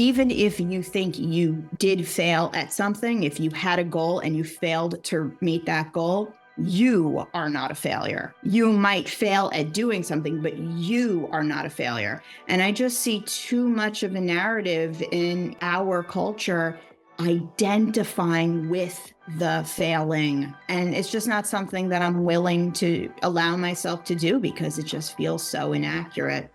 Even if you think you did fail at something, if you had a goal and you failed to meet that goal, you are not a failure. You might fail at doing something, but you are not a failure. And I just see too much of a narrative in our culture identifying with the failing. And it's just not something that I'm willing to allow myself to do because it just feels so inaccurate.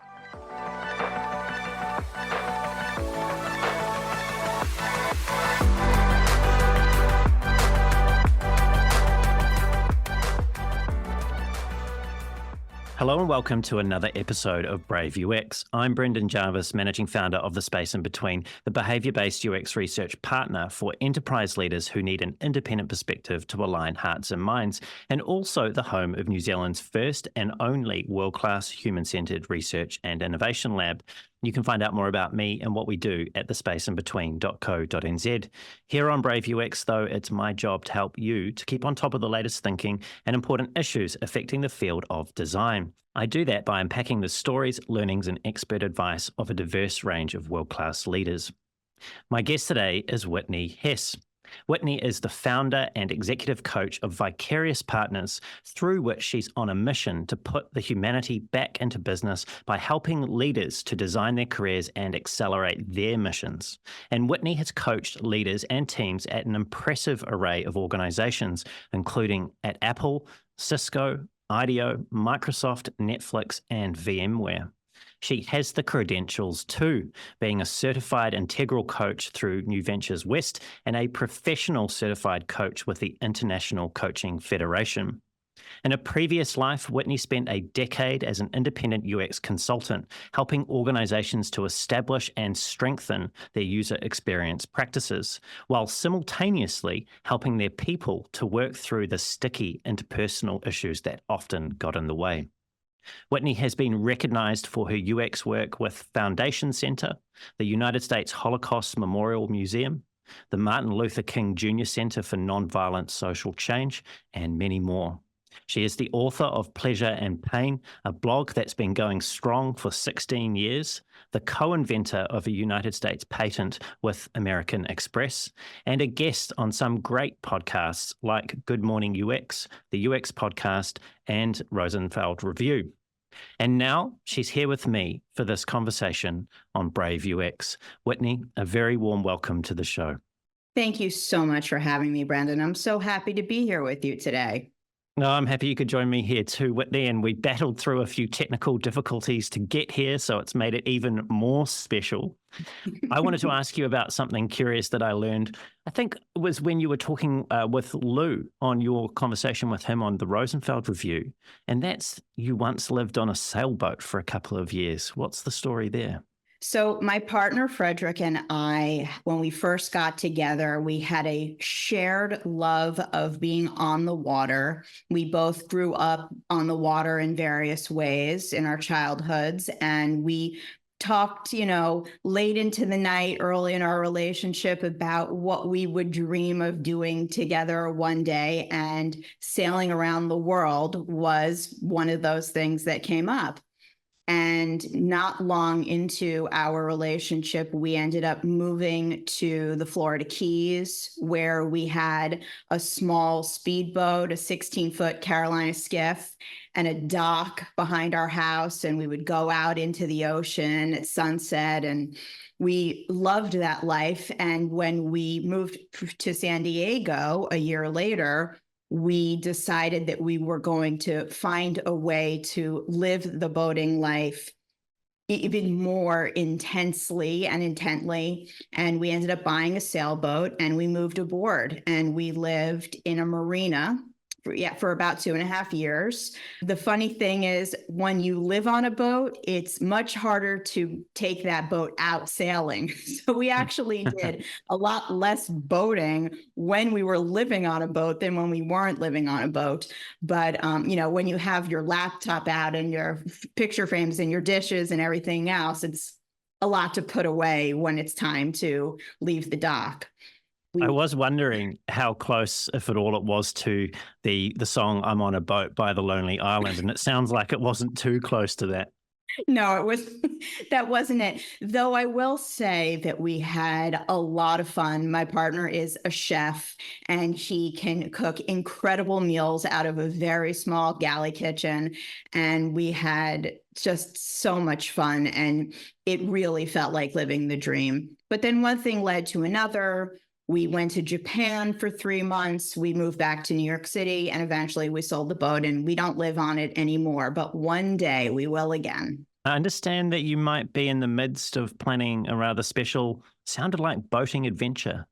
Hello and welcome to another episode of Brave UX. I'm Brendan Jarvis, managing founder of The Space in Between, the behavior-based UX research partner for enterprise leaders who need an independent perspective to align hearts and minds, and also the home of New Zealand's first and only world-class human-centered research and innovation lab. You can find out more about me and what we do at thespaceinbetween.co.nz. Here on Brave UX, though, it's my job to help you to keep on top of the latest thinking and important issues affecting the field of design. I do that by unpacking the stories, learnings, and expert advice of a diverse range of world-class leaders. My guest today is Whitney Hess. Whitney is the founder and executive coach of Vicarious Partners, through which she's on a mission to put the humanity back into business by helping leaders to design their careers and accelerate their missions. And Whitney has coached leaders and teams at an impressive array of organizations, including at Apple, Cisco, IDEO, Microsoft, Netflix, and VMware. She has the credentials too, being a certified integral coach through New Ventures West and a professional certified coach with the International Coaching Federation. In a previous life, Whitney spent a decade as an independent UX consultant, helping organizations to establish and strengthen their user experience practices, while simultaneously helping their people to work through the sticky interpersonal issues that often got in the way. Whitney has been recognized for her UX work with Foundation Center, the United States Holocaust Memorial Museum, the Martin Luther King Jr. Center for Nonviolent Social Change, and many more. She is the author of Pleasure and Pain, a blog that's been going strong for 16 years, the co-inventor of a United States patent with American Express, and a guest on some great podcasts like Good Morning UX, the UX Podcast, and Rosenfeld Review. And now she's here with me for this conversation on Brave UX. Whitney, a very warm welcome to the show. Thank you so much for having me, Brendan. I'm so happy to be here with you today. No, I'm happy you could join me here too, Whitney, and we battled through a few technical difficulties to get here, so it's made it even more special. I wanted to ask you about something curious that I learned, I think it was when you were talking with Lou on your conversation with him on the Rosenfeld Review, and that's you once lived on a sailboat for a couple of years. What's the story there? So my partner, Frederick, and I, when we first got together, we had a shared love of being on the water. We both grew up on the water in various ways in our childhoods, and we talked, late into the night, early in our relationship about what we would dream of doing together one day, and sailing around the world was one of those things that came up. And not long into our relationship, we ended up moving to the Florida Keys, where we had a small speedboat, a 16-foot Carolina skiff, and a dock behind our house. And we would go out into the ocean at sunset, and we loved that life. And when we moved to San Diego a year later, we decided that we were going to find a way to live the boating life even more intensely and intently. And we ended up buying a sailboat, and we moved aboard, and we lived in a marina for about 2.5 years. The funny thing is, when you live on a boat, it's much harder to take that boat out sailing. So we actually did a lot less boating when we were living on a boat than when we weren't living on a boat. But, when you have your laptop out and your picture frames and your dishes and everything else, it's a lot to put away when it's time to leave the dock. I was wondering how close, if at all, it was to the song "I'm on a Boat" by The Lonely Island, and it sounds like it wasn't too close to that. No, it was that wasn't it. Though I will say that we had a lot of fun. My partner is a chef and he can cook incredible meals out of a very small galley kitchen. And we had just so much fun and it really felt like living the dream. But then one thing led to another. We went to Japan for 3 months. We moved back to New York City and eventually we sold the boat and we don't live on it anymore. But one day we will again. I understand that you might be in the midst of planning a rather special, sounded like boating adventure.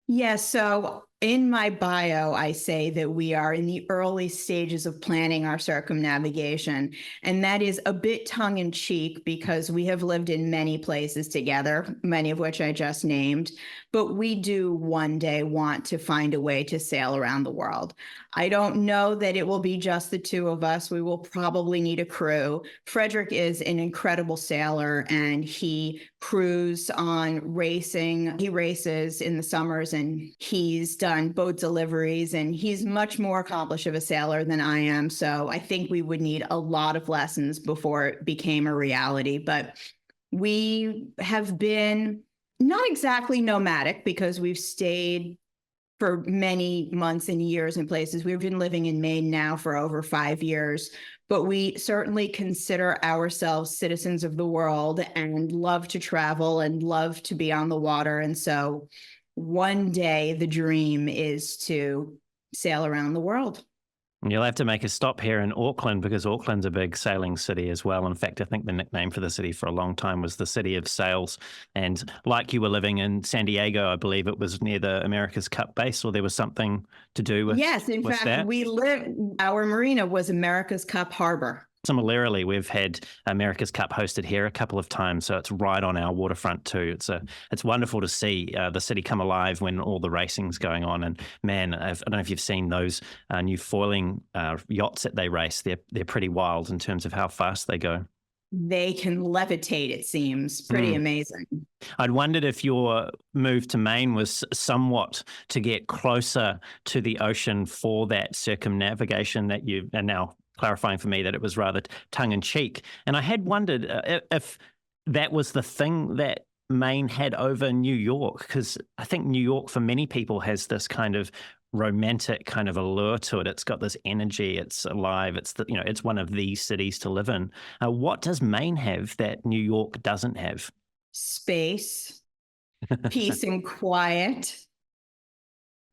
Yeah, so in my bio, I say that we are in the early stages of planning our circumnavigation. And that is a bit tongue in cheek because we have lived in many places together, many of which I just named. But we do one day want to find a way to sail around the world. I don't know that it will be just the two of us. We will probably need a crew. Frederick is an incredible sailor and he crews on racing. He races in the summers and he's done boat deliveries and he's much more accomplished of a sailor than I am. So I think we would need a lot of lessons before it became a reality. But we have been not exactly nomadic because we've stayed for many months and years in places. We've been living in Maine now for over 5 years, but we certainly consider ourselves citizens of the world and love to travel and love to be on the water. And so one day the dream is to sail around the world. You'll have to make a stop here in Auckland because Auckland's a big sailing city as well. In fact, I think the nickname for the city for a long time was the City of Sails. And like you were living in San Diego, I believe it was near the America's Cup base, or there was something to do with Yes, in with fact, that. our marina was America's Cup Harbor. Similarly, we've had America's Cup hosted here a couple of times, so it's right on our waterfront too. It's wonderful to see the city come alive when all the racing's going on. And man, I don't know if you've seen those new foiling yachts that they race. They're pretty wild in terms of how fast they go. They can levitate, it seems. Pretty amazing. I'd wondered if your move to Maine was somewhat to get closer to the ocean for that circumnavigation that you are now clarifying for me that it was rather tongue-in-cheek. And I had wondered if that was the thing that Maine had over New York, because I think New York for many people has this kind of romantic kind of allure to it. It's got this energy, it's alive, it's one of these cities to live in. What does Maine have that New York doesn't have? Space, peace and quiet,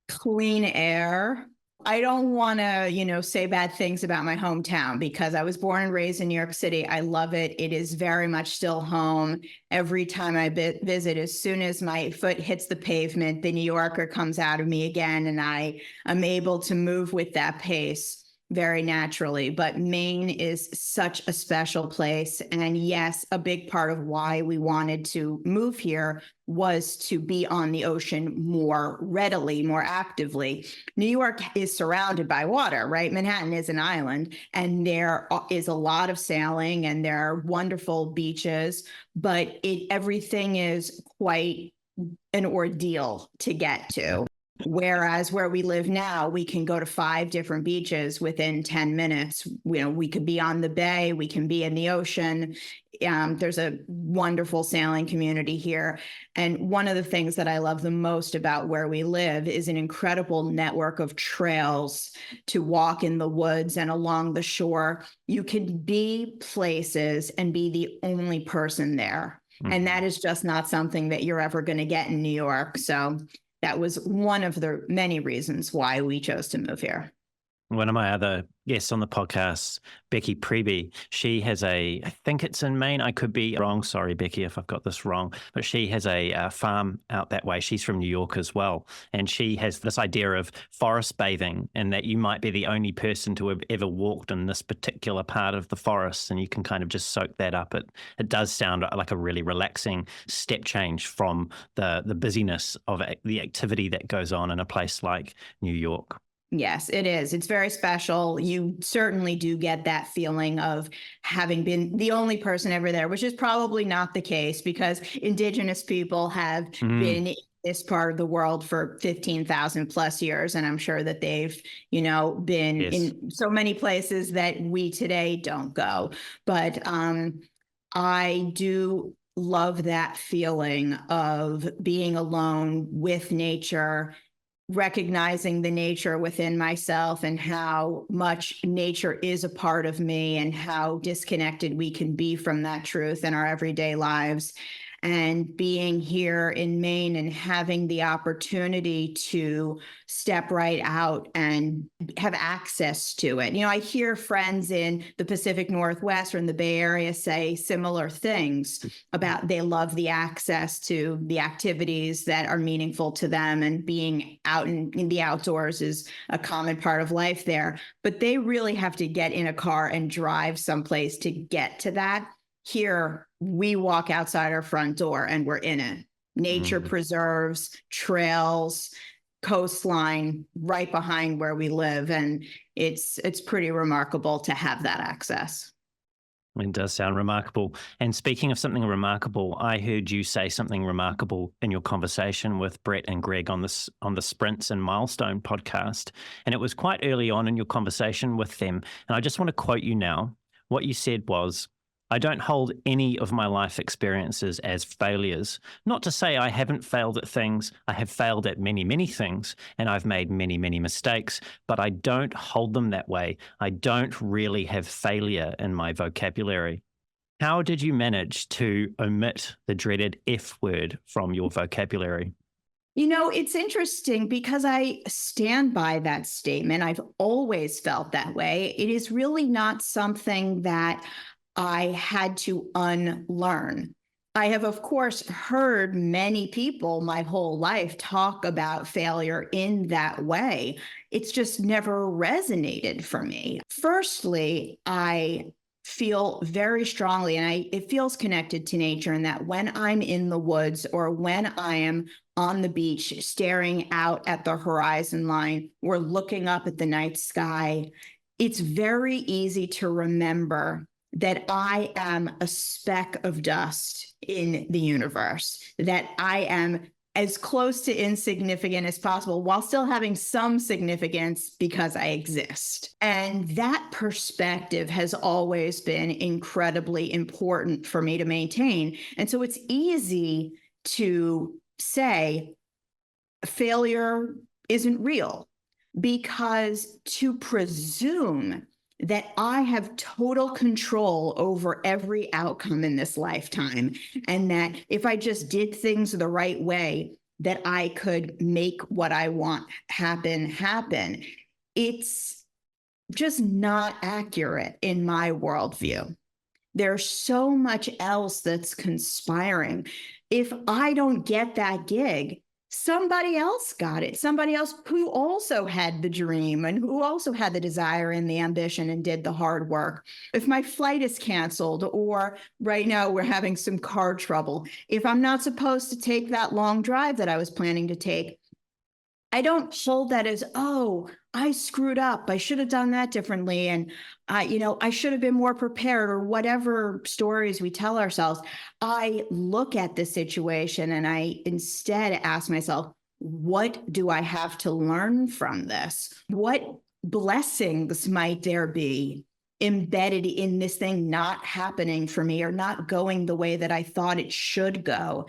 clean air. I don't want to, say bad things about my hometown because I was born and raised in New York City. I love it. It is very much still home. Every time I visit, as soon as my foot hits the pavement, the New Yorker comes out of me again, and I am able to move with that pace very naturally. But Maine is such a special place. And yes, a big part of why we wanted to move here was to be on the ocean more readily, more actively. New York is surrounded by water, right? Manhattan is an island, and there is a lot of sailing and there are wonderful beaches, but everything is quite an ordeal to get to. Whereas where we live now, we can go to 5 different beaches within 10 minutes. We could be on the bay, we can be in the ocean. There's a wonderful sailing community here. And one of the things that I love the most about where we live is an incredible network of trails to walk in the woods and along the shore. You can be places and be the only person there. Mm-hmm. And that is just not something that you're ever going to get in New York. So that was one of the many reasons why we chose to move here. One of my other guests on the podcast, Becky Preby, she has I think it's in Maine. I could be wrong. Sorry, Becky, if I've got this wrong. But she has a farm out that way. She's from New York as well. And she has this idea of forest bathing, and that you might be the only person to have ever walked in this particular part of the forest. And you can kind of just soak that up. It does sound like a really relaxing step change from the busyness of the activity that goes on in a place like New York. Yes, it is. It's very special. You certainly do get that feeling of having been the only person ever there, which is probably not the case because Indigenous people have been in this part of the world for 15,000 plus years. And I'm sure that they've, been in so many places that we today don't go. But I do love that feeling of being alone with nature, recognizing the nature within myself and how much nature is a part of me and how disconnected we can be from that truth in our everyday lives. And being here in Maine and having the opportunity to step right out and have access to it. I hear friends in the Pacific Northwest or in the Bay Area say similar things about they love the access to the activities that are meaningful to them, and being out in the outdoors is a common part of life there. But they really have to get in a car and drive someplace to get to that. Here, we walk outside our front door and we're in it. Nature preserves, trails, coastline right behind where we live. And it's pretty remarkable to have that access. It does sound remarkable. And speaking of something remarkable, I heard you say something remarkable in your conversation with Brett and Greg on the Sprints and Milestone podcast. And it was quite early on in your conversation with them. And I just want to quote you now. What you said was, I don't hold any of my life experiences as failures. Not to say I haven't failed at things. I have failed at many, many things, and I've made many, many mistakes, but I don't hold them that way. I don't really have failure in my vocabulary. How did you manage to omit the dreaded F word from your vocabulary? It's interesting because I stand by that statement. I've always felt that way. It is really not something that I had to unlearn. I have, of course, heard many people my whole life talk about failure in that way. It's just never resonated for me. Firstly, I feel very strongly, and it feels connected to nature, in that when I'm in the woods or when I am on the beach staring out at the horizon line or looking up at the night sky, it's very easy to remember that I am a speck of dust in the universe, that I am as close to insignificant as possible while still having some significance because I exist. And that perspective has always been incredibly important for me to maintain. And so it's easy to say failure isn't real, because to presume that I have total control over every outcome in this lifetime, and that if I just did things the right way, that I could make what I want happen. It's just not accurate in my worldview. There's so much else that's conspiring. If I don't get that gig, somebody else got it. Somebody else who also had the dream and who also had the desire and the ambition and did the hard work. If my flight is canceled, or right now we're having some car trouble, if I'm not supposed to take that long drive that I was planning to take, I don't hold that as, oh, I screwed up. I should have done that differently. And I should have been more prepared, or whatever stories we tell ourselves. I look at the situation and I instead ask myself, what do I have to learn from this? What blessings might there be embedded in this thing not happening for me or not going the way that I thought it should go?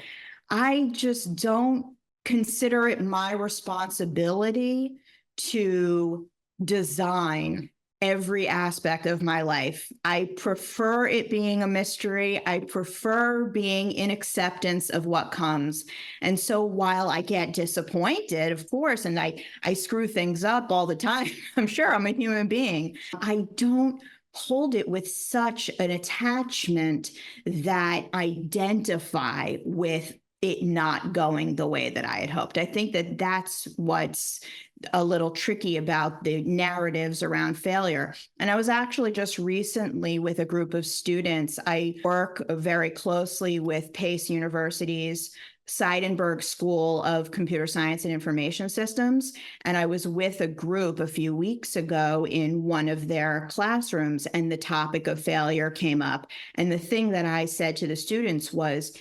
I just don't consider it my responsibility to design every aspect of my life. I prefer it being a mystery. I prefer being in acceptance of what comes. And so while I get disappointed, of course, and I screw things up all the time, I'm sure I'm a human being, I don't hold it with such an attachment that identify with it not going the way that I had hoped. I think that that's what's a little tricky about the narratives around failure. And I was actually just recently with a group of students. I work very closely with Pace University's Seidenberg School of Computer Science and Information Systems. And I was with a group a few weeks ago in one of their classrooms, and the topic of failure came up. And the thing that I said to the students was,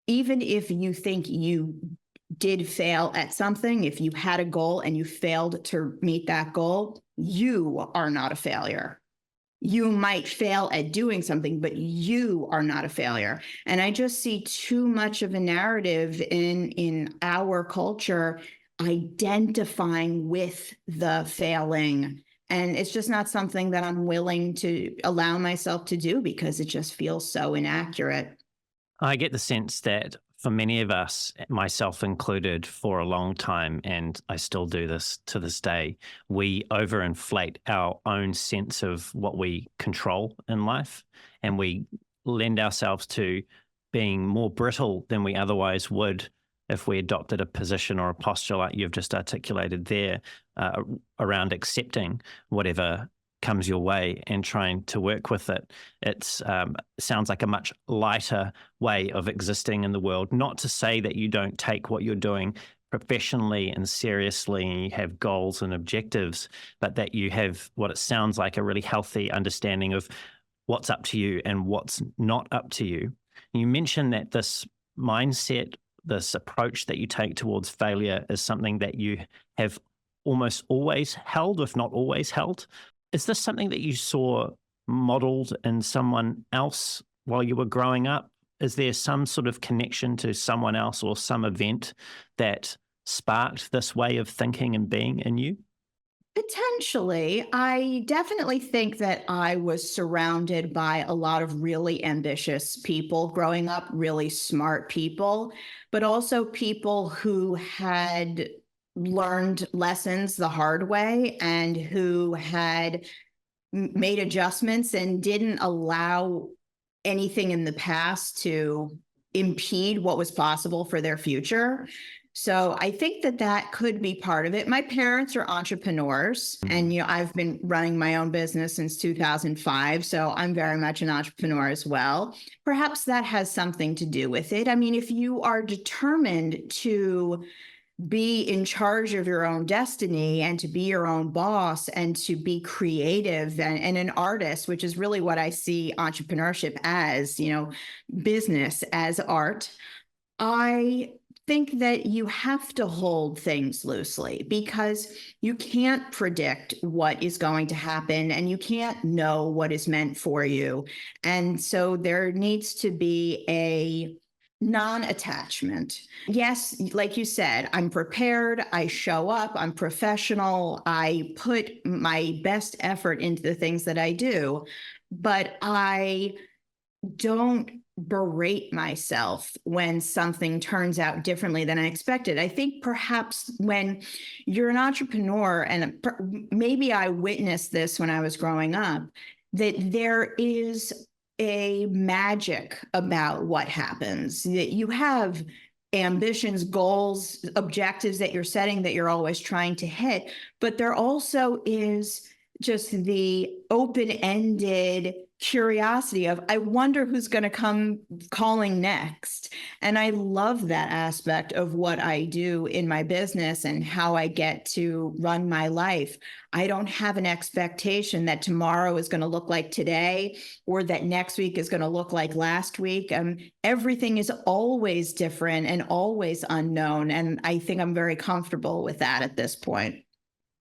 even if you think you did fail at something, if you had a goal and you failed to meet that goal, you are not a failure. you might fail at doing something, but you are not a failure. And I just see too much of a narrative in our culture identifying with the failing. And it's just not something that I'm willing to allow myself to do because it just feels so inaccurate. I get the sense that for many of us, myself included, for a long time, and I still do this to this day, we overinflate our own sense of what we control in life, and we lend ourselves to being more brittle than we otherwise would if we adopted a position or a posture like you've just articulated there, around accepting whatever comes your way and trying to work with it. It sounds like a much lighter way of existing in the world. Not to say that you don't take what you're doing professionally and seriously and you have goals and objectives, but that you have what it sounds like a really healthy understanding of what's up to you and what's not up to you. You mentioned that this mindset, this approach that you take towards failure is something that you have almost always held, if not always held. Is this something that you saw modeled in someone else while you were growing up? Is there some sort of connection to someone else or some event that sparked this way of thinking and being in you? Potentially. I definitely think that I was surrounded by a lot of really ambitious people growing up, really smart people, but also people who had learned lessons the hard way and who had made adjustments and didn't allow anything in the past to impede what was possible for their future. So I think that that could be part of it. My parents are entrepreneurs, and I've been running my own business since 2005, so I'm very much an entrepreneur as well. Perhaps that has something to do with it. I mean, if you are determined to be in charge of your own destiny and to be your own boss and to be creative and an artist, which is really what I see entrepreneurship as, business as art. I think that you have to hold things loosely because you can't predict what is going to happen and you can't know what is meant for you. And so there needs to be a non-attachment. Yes, like you said, I'm prepared, I show up, I'm professional, I put my best effort into the things that I do, but I don't berate myself when something turns out differently than I expected. I think perhaps when you're an entrepreneur, and maybe I witnessed this when I was growing up, that there is a magic about what happens, that you have ambitions, goals, objectives that you're setting that you're always trying to hit, but there also is just the open-ended curiosity of, I wonder who's going to come calling next. And I love that aspect of what I do in my business and how I get to run my life. I don't have an expectation that tomorrow is going to look like today or that next week is going to look like last week. Everything is always different and always unknown. And I think I'm very comfortable with that at this point.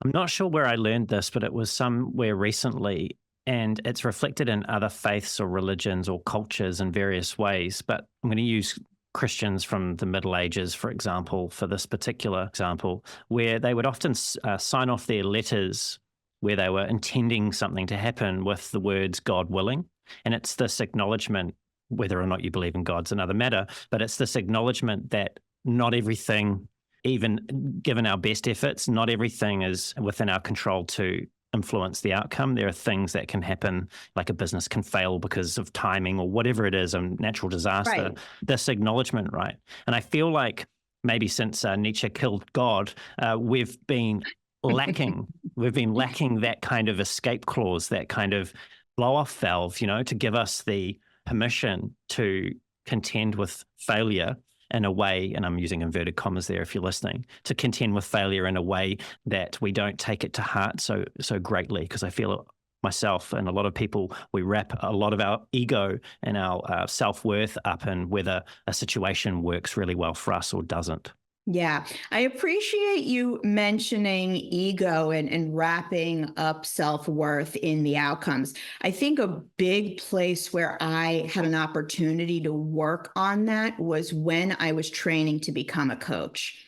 I'm not sure where I learned this, but it was somewhere recently, and it's reflected in other faiths or religions or cultures in various ways. But I'm going to use Christians from the Middle Ages, for example, for this particular example, where they would often sign off their letters where they were intending something to happen with the words God willing. And it's this acknowledgement, whether or not you believe in God's another matter, but it's this acknowledgement that not everything, even given our best efforts, not everything is within our control to influence the outcome. There are things that can happen, like a business can fail because of timing or whatever it is, a natural disaster. Right. This acknowledgement, right? And I feel like maybe since Nietzsche killed God, we've been lacking. We've been lacking that kind of escape clause, that kind of blow-off valve, to give us the permission to contend with failure in a way, and I'm using inverted commas there if you're listening, to contend with failure in a way that we don't take it to heart so greatly, because I feel myself and a lot of people, we wrap a lot of our ego and our self-worth up in whether a situation works really well for us or doesn't. Yeah, I appreciate you mentioning ego and wrapping up self-worth in the outcomes. I think a big place where I had an opportunity to work on that was when I was training to become a coach.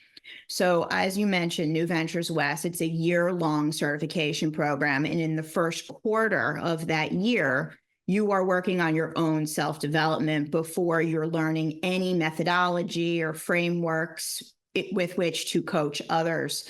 So, as you mentioned, New Ventures West, it's a year-long certification program. And in the first quarter of that year, you are working on your own self-development before you're learning any methodology or frameworks with which to coach others.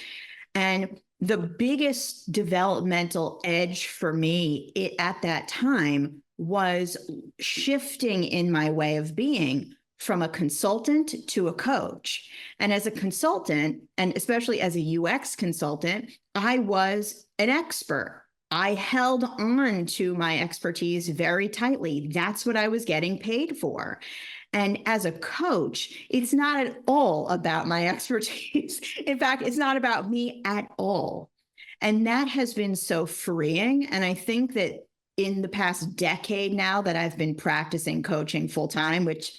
And the biggest developmental edge for me at that time was shifting in my way of being from a consultant to a coach. And as a consultant, and especially as a UX consultant, I was an expert. I held on to my expertise very tightly. That's what I was getting paid for. And as a coach, it's not at all about my expertise. In fact, it's not about me at all. And that has been so freeing. And I think that in the past decade now that I've been practicing coaching full time, which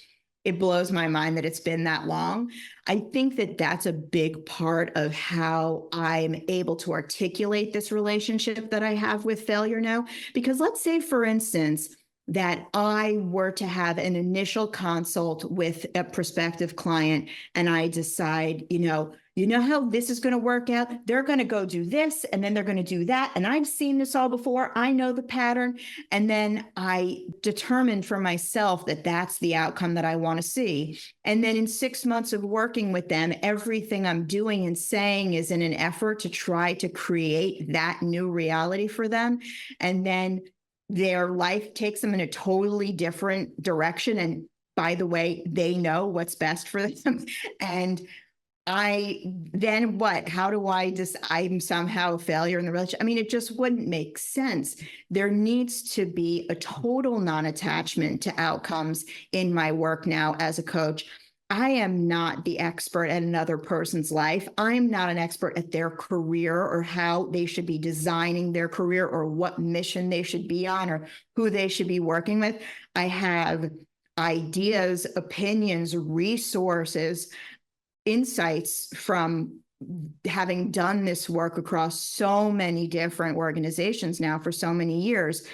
it blows my mind that it's been that long. I think that that's a big part of how I'm able to articulate this relationship that I have with failure now. Because let's say, for instance, that I were to have an initial consult with a prospective client and I decide, you know how this is going to work out? They're going to go do this and then they're going to do that. And I've seen this all before. I know the pattern. And then I determined for myself that that's the outcome that I want to see. And then in 6 months of working with them, everything I'm doing and saying is in an effort to try to create that new reality for them. And then their life takes them in a totally different direction. And by the way, they know what's best for them. And then what? How do I'm somehow a failure in the relationship? I mean, it just wouldn't make sense. There needs to be a total non-attachment to outcomes in my work now as a coach. I am not the expert at another person's life. I'm not an expert at their career or how they should be designing their career or what mission they should be on or who they should be working with. I have ideas, opinions, resources, insights from having done this work across so many different organizations now for so many years.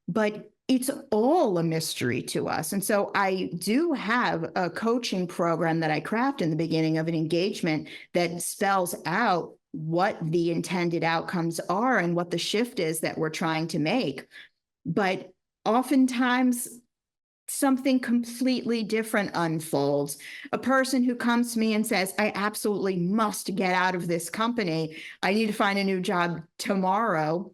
But it's all a mystery to us. And so I do have a coaching program that I craft in the beginning of an engagement that spells out what the intended outcomes are and what the shift is that we're trying to make. But oftentimes, something completely different unfolds. A person who comes to me and says, I absolutely must get out of this company. I need to find a new job tomorrow,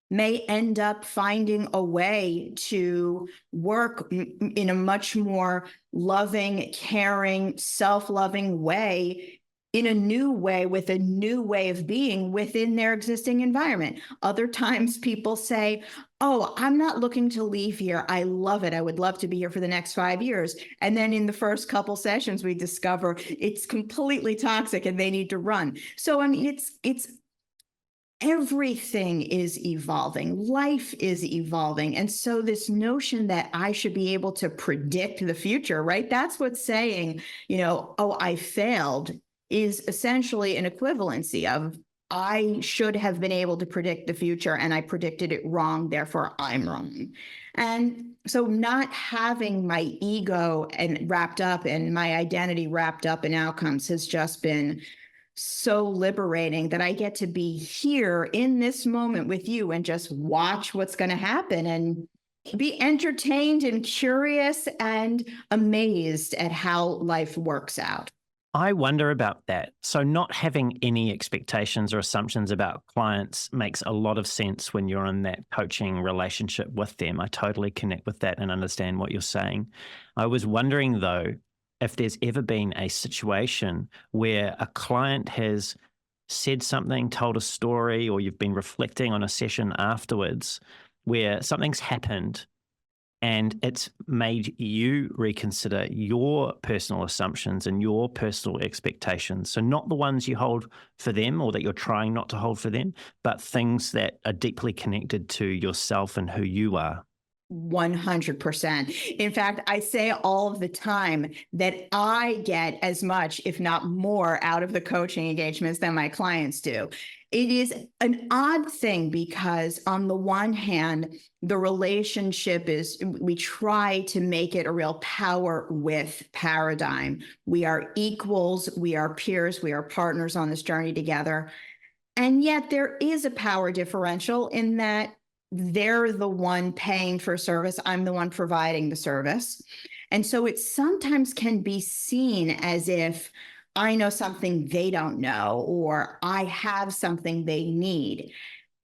may end up finding a way to work in a much more loving, caring, self-loving way, in a new way, with a new way of being within their existing environment. Other times people say, oh, I'm not looking to leave here. I love it. I would love to be here for the next 5 years. And then in the first couple sessions, we discover it's completely toxic and they need to run. So, I mean, it's everything is evolving. Life is evolving. And so this notion that I should be able to predict the future, right? That's what's saying, oh, I failed, is essentially an equivalency of I should have been able to predict the future and I predicted it wrong, therefore I'm wrong. And so not having my ego and wrapped up and my identity wrapped up in outcomes has just been so liberating, that I get to be here in this moment with you and just watch what's going to happen and be entertained and curious and amazed at how life works out. I wonder about that. So not having any expectations or assumptions about clients makes a lot of sense when you're in that coaching relationship with them. I totally connect with that and understand what you're saying. I was wondering, though, if there's ever been a situation where a client has said something, told a story, or you've been reflecting on a session afterwards where something's happened and it's made you reconsider your personal assumptions and your personal expectations. So not the ones you hold for them or that you're trying not to hold for them, but things that are deeply connected to yourself and who you are. 100%. In fact, I say all of the time that I get as much, if not more, out of the coaching engagements than my clients do. It is an odd thing because on the one hand, the relationship is, we try to make it a real power with paradigm. We are equals, we are peers, we are partners on this journey together. And yet there is a power differential in that they're the one paying for service. I'm the one providing the service. And so it sometimes can be seen as if I know something they don't know, or I have something they need.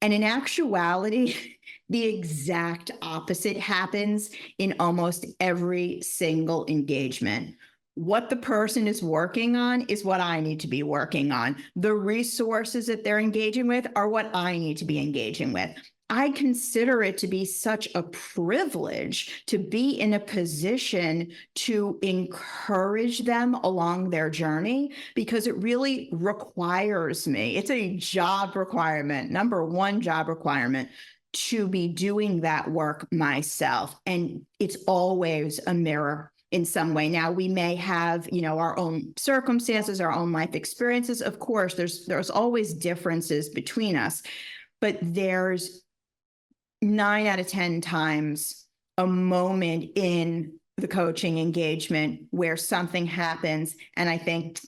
And in actuality, the exact opposite happens in almost every single engagement. What the person is working on is what I need to be working on. The resources that they're engaging with are what I need to be engaging with. I consider it to be such a privilege to be in a position to encourage them along their journey, because it really requires me. It's a job requirement, number one job requirement, to be doing that work myself. And it's always a mirror in some way. Now, we may have, our own circumstances, our own life experiences. Of course, there's always differences between us, but there's 9 out of 10 times a moment in the coaching engagement where something happens and I think,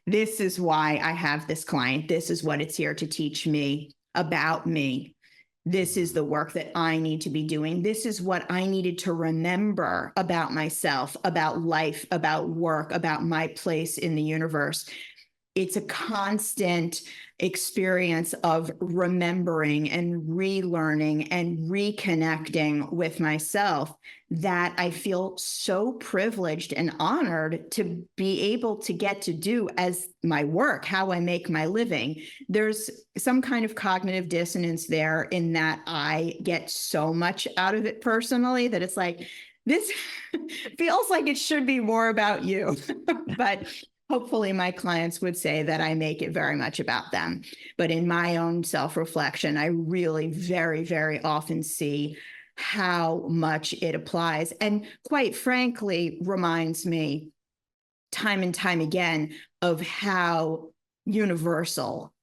this is why I have this client. This is what it's here to teach me about me. This is the work that I need to be doing. This is what I needed to remember about myself, about life, about work, about my place in the universe. It's a constant experience of remembering and relearning and reconnecting with myself that I feel so privileged and honored to be able to get to do as my work, how I make my living. There's some kind of cognitive dissonance there in that I get so much out of it personally that it's like, this feels like it should be more about you. But hopefully my clients would say that I make it very much about them. But in my own self-reflection, I really very, very often see how much it applies. And quite frankly, reminds me time and time again of how universal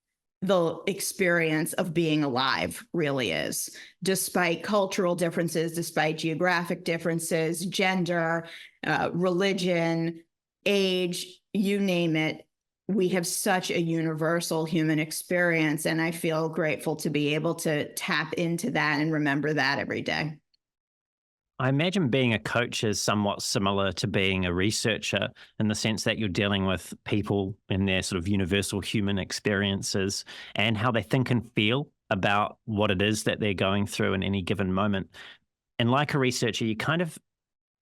the experience of being alive really is, despite cultural differences, despite geographic differences, gender, religion, age, you name it. We have such a universal human experience, and I feel grateful to be able to tap into that and remember that every day. I imagine being a coach is somewhat similar to being a researcher in the sense that you're dealing with people in their sort of universal human experiences and how they think and feel about what it is that they're going through in any given moment. And like a researcher,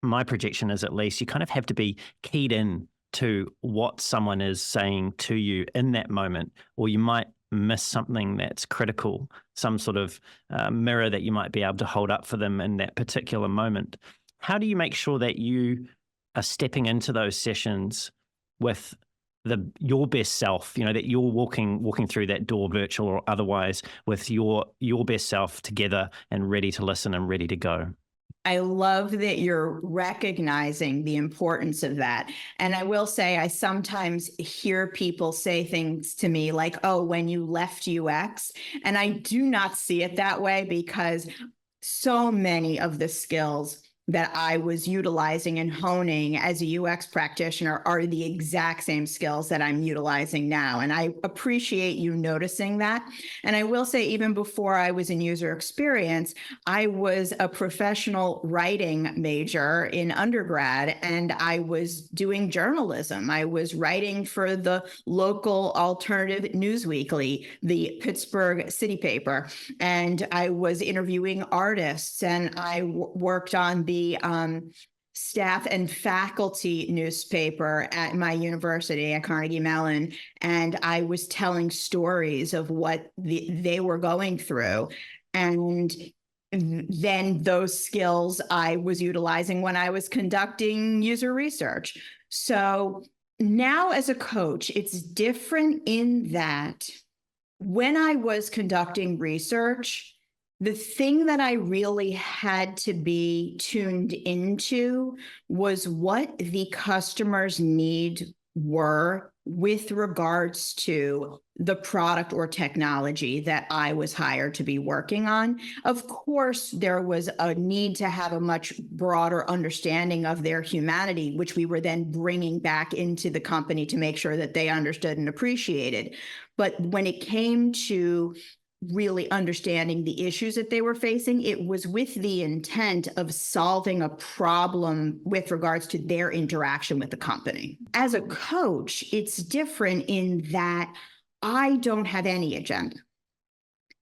my projection is at least, you kind of have to be keyed in to what someone is saying to you in that moment, or you might miss something that's critical, some sort of mirror that you might be able to hold up for them in that particular moment. How do you make sure that you are stepping into those sessions with your best self, that you're walking through that door, virtual or otherwise, with your best self together and ready to listen and ready to go? I love that you're recognizing the importance of that. And I will say, I sometimes hear people say things to me like, oh, when you left UX, and I do not see it that way, because so many of the skills that I was utilizing and honing as a UX practitioner are the exact same skills that I'm utilizing now. And I appreciate you noticing that. And I will say, even before I was in user experience, I was a professional writing major in undergrad, and I was doing journalism. I was writing for the local alternative news weekly, the Pittsburgh City paper, and I was interviewing artists, and I worked on the staff and faculty newspaper at my university at Carnegie Mellon, and I was telling stories of what they were going through. And then those skills I was utilizing when I was conducting user research. So now as a coach, it's different in that when I was conducting research, The thing that I really had to be tuned into was what the customer's need were with regards to the product or technology that I was hired to be working on. Of course, there was a need to have a much broader understanding of their humanity, which we were then bringing back into the company to make sure that they understood and appreciated. But when it came to really understanding the issues that they were facing, it was with the intent of solving a problem with regards to their interaction with the company. As a coach, it's different in that I don't have any agenda.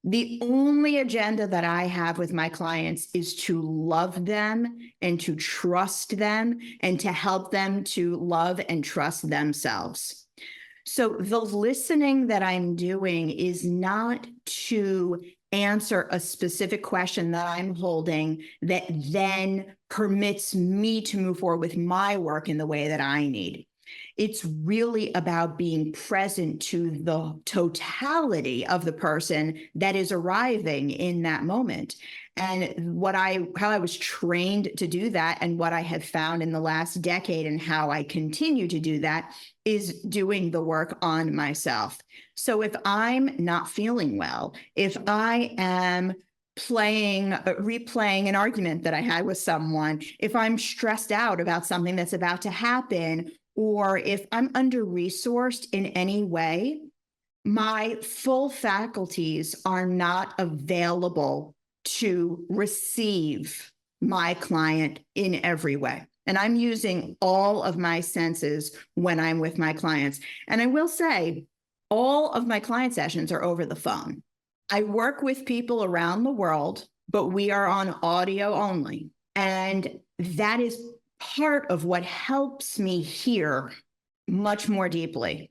The only agenda that I have with my clients is to love them and to trust them and to help them to love and trust themselves. So the listening that I'm doing is not to answer a specific question that I'm holding that then permits me to move forward with my work in the way that I need. It's really about being present to the totality of the person that is arriving in that moment. And how I was trained to do that, and what I have found in the last decade and how I continue to do that, is doing the work on myself. So if I'm not feeling well, if I am replaying an argument that I had with someone, if I'm stressed out about something that's about to happen, or if I'm under-resourced in any way, my full faculties are not available to receive my client in every way. And I'm using all of my senses when I'm with my clients. And I will say, all of my client sessions are over the phone. I work with people around the world, but we are on audio only. And that is part of what helps me hear much more deeply.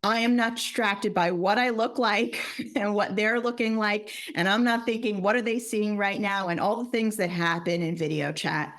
I am not distracted by what I look like and what they're looking like. And I'm not thinking, what are they seeing right now? And all the things that happen in video chat.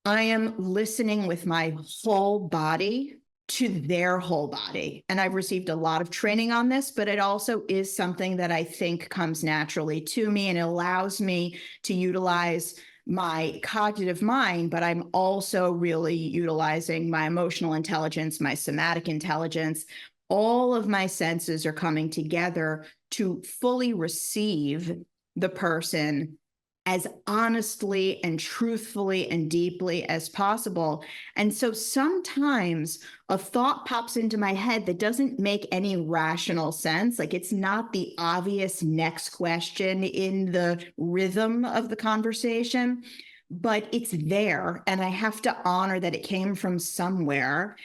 I am listening with my whole body to their whole body. And I've received a lot of training on this, but it also is something that I think comes naturally to me, and it allows me to utilize my cognitive mind, but I'm also really utilizing my emotional intelligence, my somatic intelligence. All of my senses are coming together to fully receive the person as honestly and truthfully and deeply as possible. And so sometimes a thought pops into my head that doesn't make any rational sense. Like, it's not the obvious next question in the rhythm of the conversation, but it's there. And I have to honor that it came from somewhere.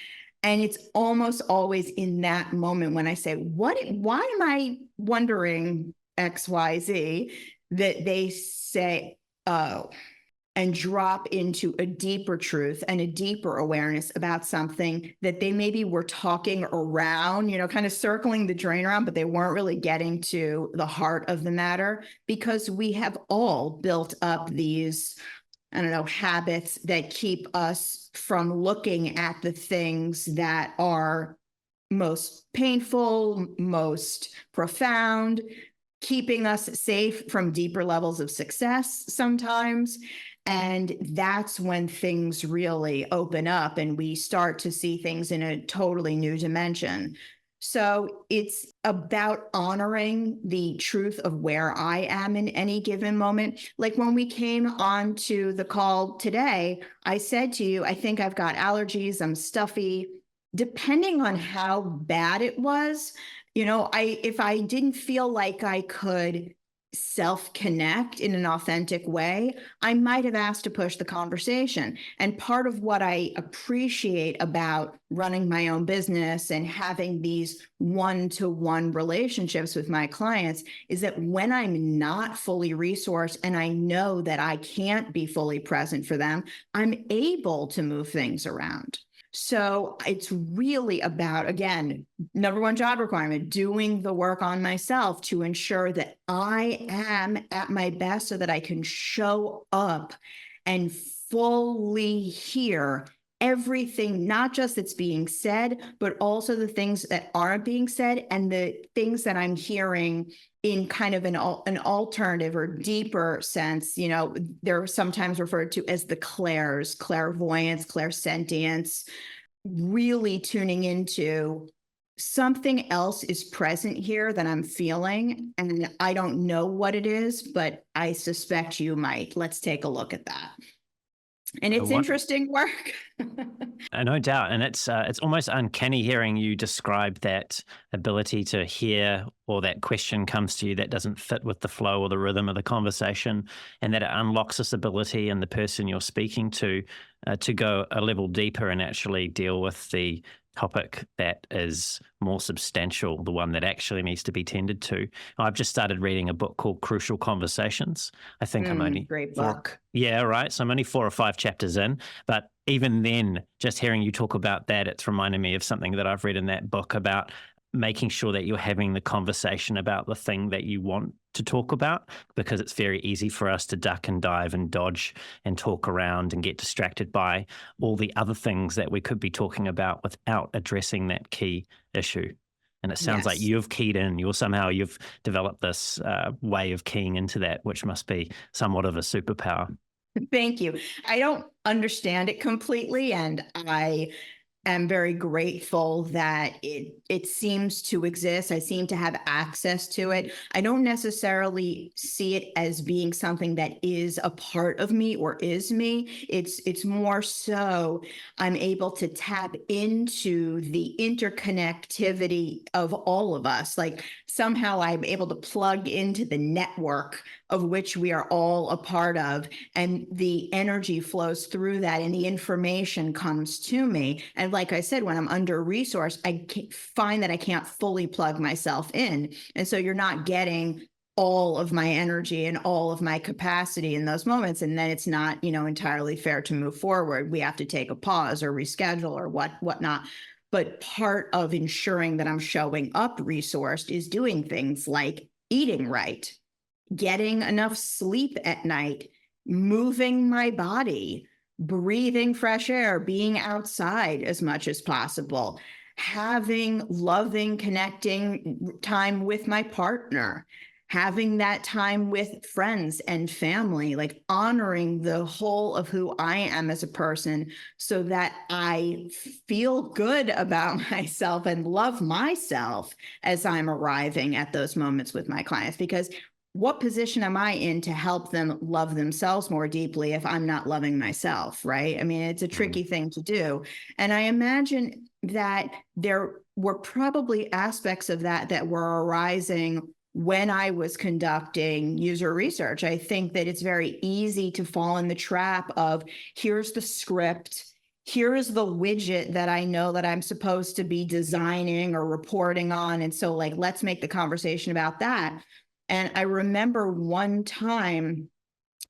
And it's almost always in that moment when I say, why am I wondering X, Y, Z? That they say, oh, and drop into a deeper truth and a deeper awareness about something that they maybe were talking around, kind of circling the drain around, but they weren't really getting to the heart of the matter, because we have all built up these, habits that keep us from looking at the things that are most painful, most profound, keeping us safe from deeper levels of success sometimes. And that's when things really open up and we start to see things in a totally new dimension. So it's about honoring the truth of where I am in any given moment. Like when we came on to the call today, I said to you, I think I've got allergies, I'm stuffy. Depending on how bad it was, if I didn't feel like I could self-connect in an authentic way, I might have asked to push the conversation. And part of what I appreciate about running my own business and having these one-to-one relationships with my clients is that when I'm not fully resourced and I know that I can't be fully present for them, I'm able to move things around. So it's really about, again, number one job requirement, doing the work on myself to ensure that I am at my best so that I can show up and fully hear everything, not just that's being said, but also the things that aren't being said and the things that I'm hearing in kind of an alternative or deeper sense. They're sometimes referred to as the clairs, clairvoyance, clairsentience, really tuning into something else is present here that I'm feeling, and I don't know what it is, but I suspect you might. Let's take a look at that. And it's interesting work. No doubt. And it's almost uncanny hearing you describe that ability to hear, or that question comes to you that doesn't fit with the flow or the rhythm of the conversation, and that it unlocks this ability in the person you're speaking to go a level deeper and actually deal with the topic that is more substantial, the one that actually needs to be tended to. I've just started reading a book called Crucial Conversations. I think I'm only great book. Yeah, right. So I'm only 4 or 5 chapters in, but even then, just hearing you talk about that, it's reminded me of something that I've read in that book about making sure that you're having the conversation about the thing that you want to talk about, because it's very easy for us to duck and dive and dodge and talk around and get distracted by all the other things that we could be talking about without addressing that key issue. And it sounds like you've keyed in, you've developed this way of keying into that, which must be somewhat of a superpower. Thank you. I don't understand it completely, and I am very grateful that it seems to exist. I seem to have access to it. I don't necessarily see it as being something that is a part of me or is me. It's more so I'm able to tap into the interconnectivity of all of us. Like somehow I'm able to plug into the network of which we are all a part of, and the energy flows through that and the information comes to me. And like I said, when I'm under-resourced, I find that I can't fully plug myself in. And so you're not getting all of my energy and all of my capacity in those moments. And then it's not, entirely fair to move forward. We have to take a pause or reschedule or whatnot. But part of ensuring that I'm showing up resourced is doing things like eating right, getting enough sleep at night, moving my body, breathing fresh air, being outside as much as possible, having loving, connecting time with my partner, having that time with friends and family, like honoring the whole of who I am as a person so that I feel good about myself and love myself as I'm arriving at those moments with my clients. Because what position am I in to help them love themselves more deeply if I'm not loving myself, right? I mean, it's a tricky thing to do. And I imagine that there were probably aspects of that were arising when I was conducting user research. I think that it's very easy to fall in the trap of, here's the script, here is the widget that I know that I'm supposed to be designing or reporting on. And so let's make the conversation about that. And I remember one time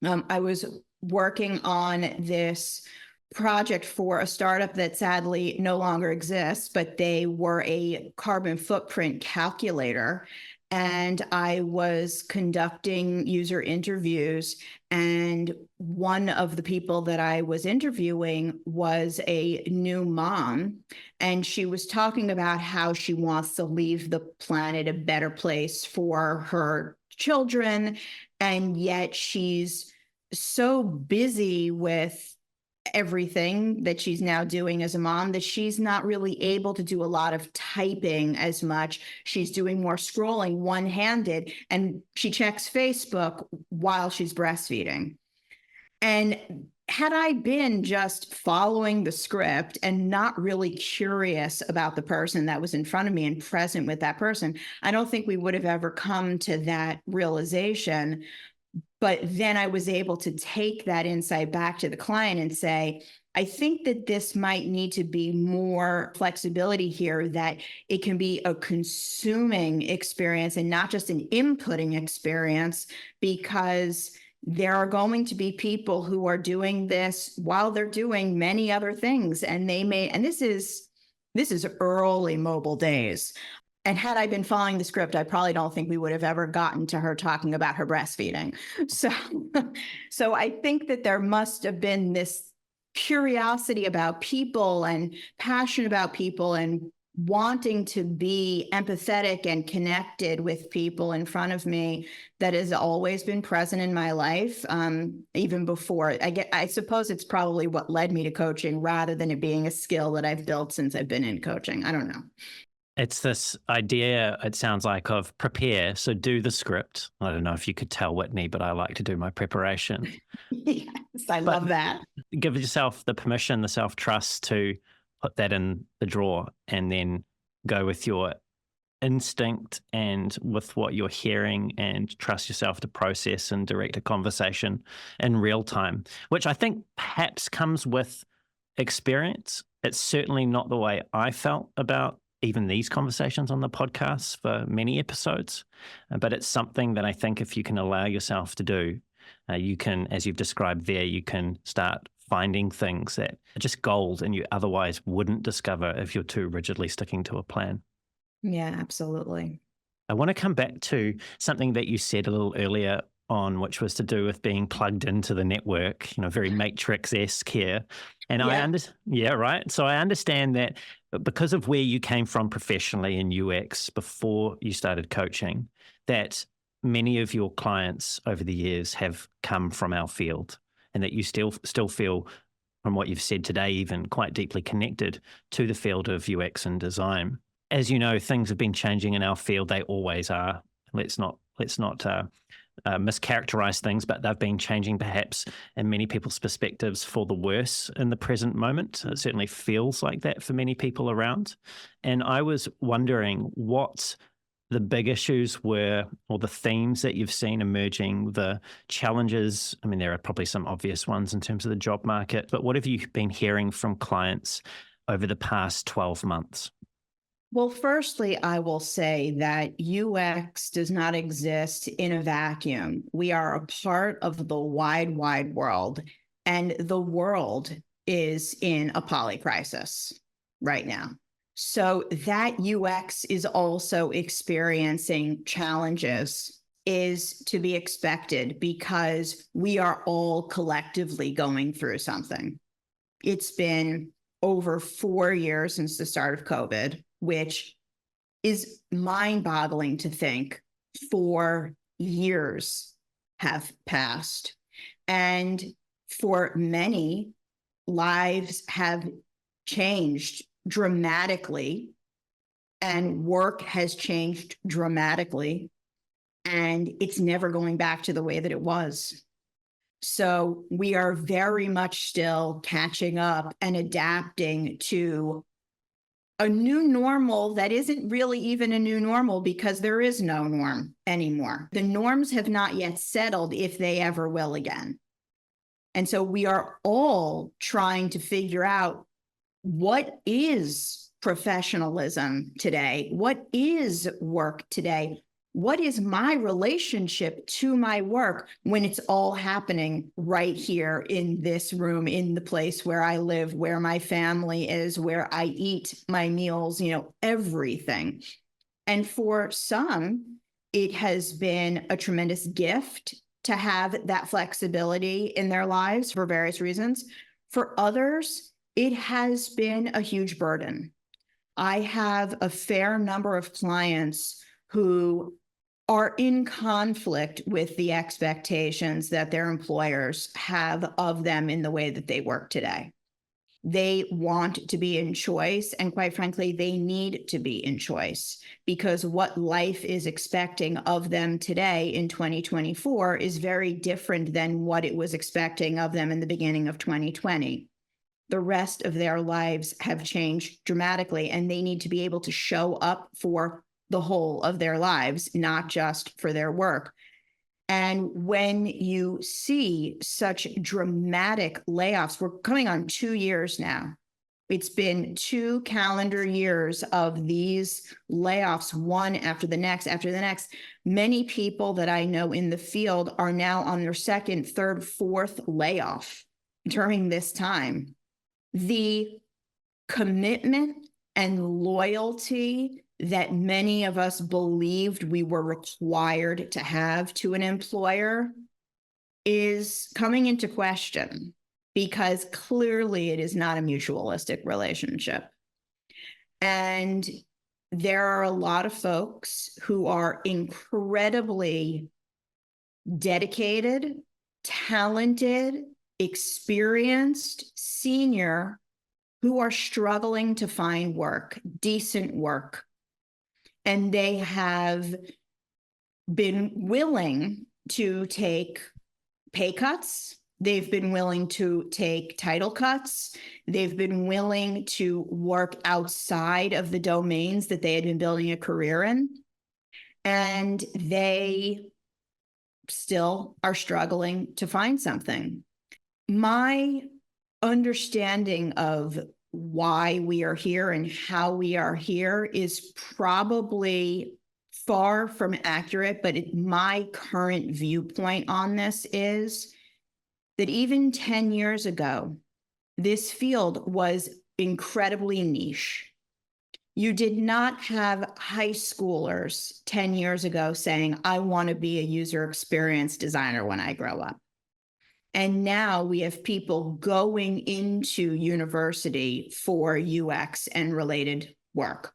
I was working on this project for a startup that sadly no longer exists, but they were a carbon footprint calculator. And I was conducting user interviews, and one of the people that I was interviewing was a new mom, and she was talking about how she wants to leave the planet a better place for her children, and yet she's so busy with everything that she's now doing as a mom that she's not really able to do a lot of typing as much. She's doing more scrolling one-handed, and she checks Facebook while she's breastfeeding. And had I been just following the script and not really curious about the person that was in front of me and present with that person, I don't think we would have ever come to that realization. But then I was able to take that insight back to the client and say, I think that this might need to be more flexibility here, that it can be a consuming experience and not just an inputting experience, because there are going to be people who are doing this while they're doing many other things. And this is early mobile days. And had I been following the script, I probably don't think we would have ever gotten to her talking about her breastfeeding. So I think that there must have been this curiosity about people and passion about people and wanting to be empathetic and connected with people in front of me that has always been present in my life, even before. I suppose it's probably what led me to coaching rather than it being a skill that I've built since I've been in coaching. I don't know. It's this idea, it sounds like, of prepare. So do the script. I don't know if you could tell, Whitney, but I like to do my preparation. Yes, I But love that. give yourself the permission, the self-trust to put that in the drawer and then go with your instinct and with what you're hearing and trust yourself to process and direct a conversation in real time, which I think perhaps comes with experience. It's certainly not the way I felt about even these conversations on the podcast for many episodes, but it's something that I think if you can allow yourself to do, you can, as you've described there, you can start finding things that are just gold and you otherwise wouldn't discover if you're too rigidly sticking to a plan. Yeah, absolutely. I want to come back to something that you said a little earlier on, which was to do with being plugged into the network, very Matrix-esque here. And Yeah. yeah, right. So I understand that because of where you came from professionally in UX before you started coaching, that many of your clients over the years have come from our field and that you still feel, from what you've said today, even quite deeply connected to the field of UX and design. As you know, things have been changing in our field. They always are. Let's not mischaracterize things, but they've been changing perhaps in many people's perspectives for the worse in the present moment. It certainly feels like that for many people around. And I was wondering what the big issues were, or the themes that you've seen emerging, the challenges. I mean, there are probably some obvious ones in terms of the job market, but what have you been hearing from clients over the past 12 months? Well, firstly, I will say that UX does not exist in a vacuum. We are a part of the wide, wide world, and the world is in a polycrisis right now. So that UX is also experiencing challenges is to be expected because we are all collectively going through something. It's been over 4 years since the start of COVID, which is mind-boggling to think 4 years have passed. And for many, lives have changed dramatically, and work has changed dramatically, and it's never going back to the way that it was. So we are very much still catching up and adapting to a new normal that isn't really even a new normal because there is no norm anymore. The norms have not yet settled if they ever will again. And so we are all trying to figure out what is professionalism today? What is work today? What is my relationship to my work when it's all happening right here in this room, in the place where I live, where my family is, where I eat my meals, everything. And for some, it has been a tremendous gift to have that flexibility in their lives for various reasons. For others, it has been a huge burden. I have a fair number of clients who are in conflict with the expectations that their employers have of them in the way that they work today. They want to be in choice, and quite frankly, they need to be in choice because what life is expecting of them today in 2024 is very different than what it was expecting of them in the beginning of 2020. The rest of their lives have changed dramatically, and they need to be able to show up for the whole of their lives, not just for their work. And when you see such dramatic layoffs, we're coming on 2 years now. It's been 2 calendar years of these layoffs, one after the next, after the next. Many people that I know in the field are now on their second, third, fourth layoff during this time. The commitment and loyalty that many of us believed we were required to have to an employer is coming into question. because clearly it is not a mutualistic relationship. And there are a lot of folks who are incredibly dedicated, talented, experienced, senior, who are struggling to find work, decent work. And they have been willing to take pay cuts. They've been willing to take title cuts. They've been willing to work outside of the domains that they had been building a career in. And they still are struggling to find something. My understanding of why we are here and how we are here is probably far from accurate, but my current viewpoint on this is that even 10 years ago, this field was incredibly niche. You did not have high schoolers 10 years ago saying, I want to be a user experience designer when I grow up. And now we have people going into university for UX and related work.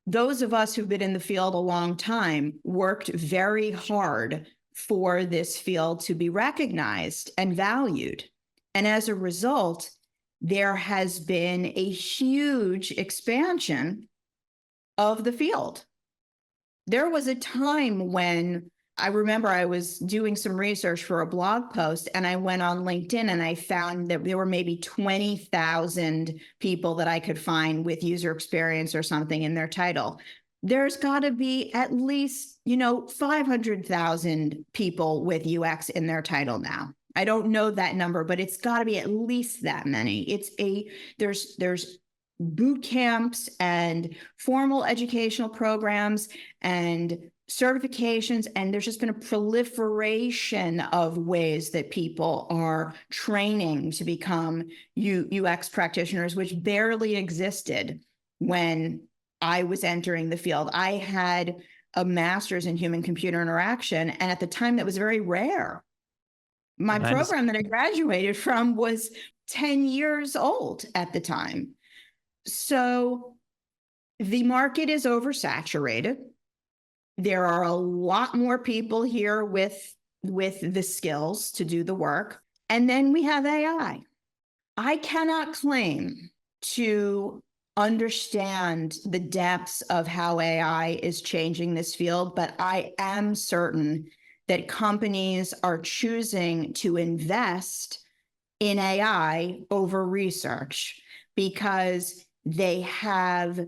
Those of us who've been in the field a long time worked very hard for this field to be recognized and valued. And as a result, there has been a huge expansion of the field. There was a time when I remember I was doing some research for a blog post, and I went on LinkedIn and I found that there were maybe 20,000 people that I could find with user experience or something in their title. There's got to be at least, 500,000 people with UX in their title now. I don't know that number, but it's got to be at least that many. There's boot camps and formal educational programs and certifications, and there's just been a proliferation of ways that people are training to become UX practitioners, which barely existed when I was entering the field. I had a master's in human computer interaction, and at the time that was very rare. My program that I graduated from was 10 years old at the time. So the market is oversaturated. There are a lot more people here with the skills to do the work. And then we have AI. I cannot claim to understand the depths of how AI is changing this field, but I am certain that companies are choosing to invest in AI over research because they have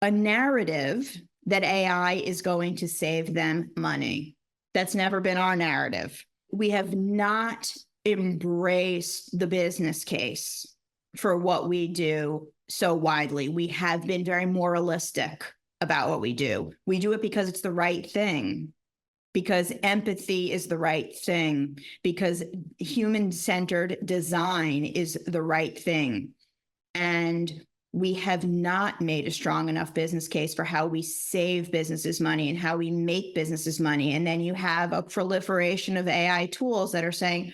a narrative that AI is going to save them money. That's never been our narrative. We have not embraced the business case for what we do so widely. We have been very moralistic about what we do. We do it because it's the right thing, because empathy is the right thing, because human-centered design is the right thing. And we have not made a strong enough business case for how we save businesses money and how we make businesses money. And then you have a proliferation of AI tools that are saying,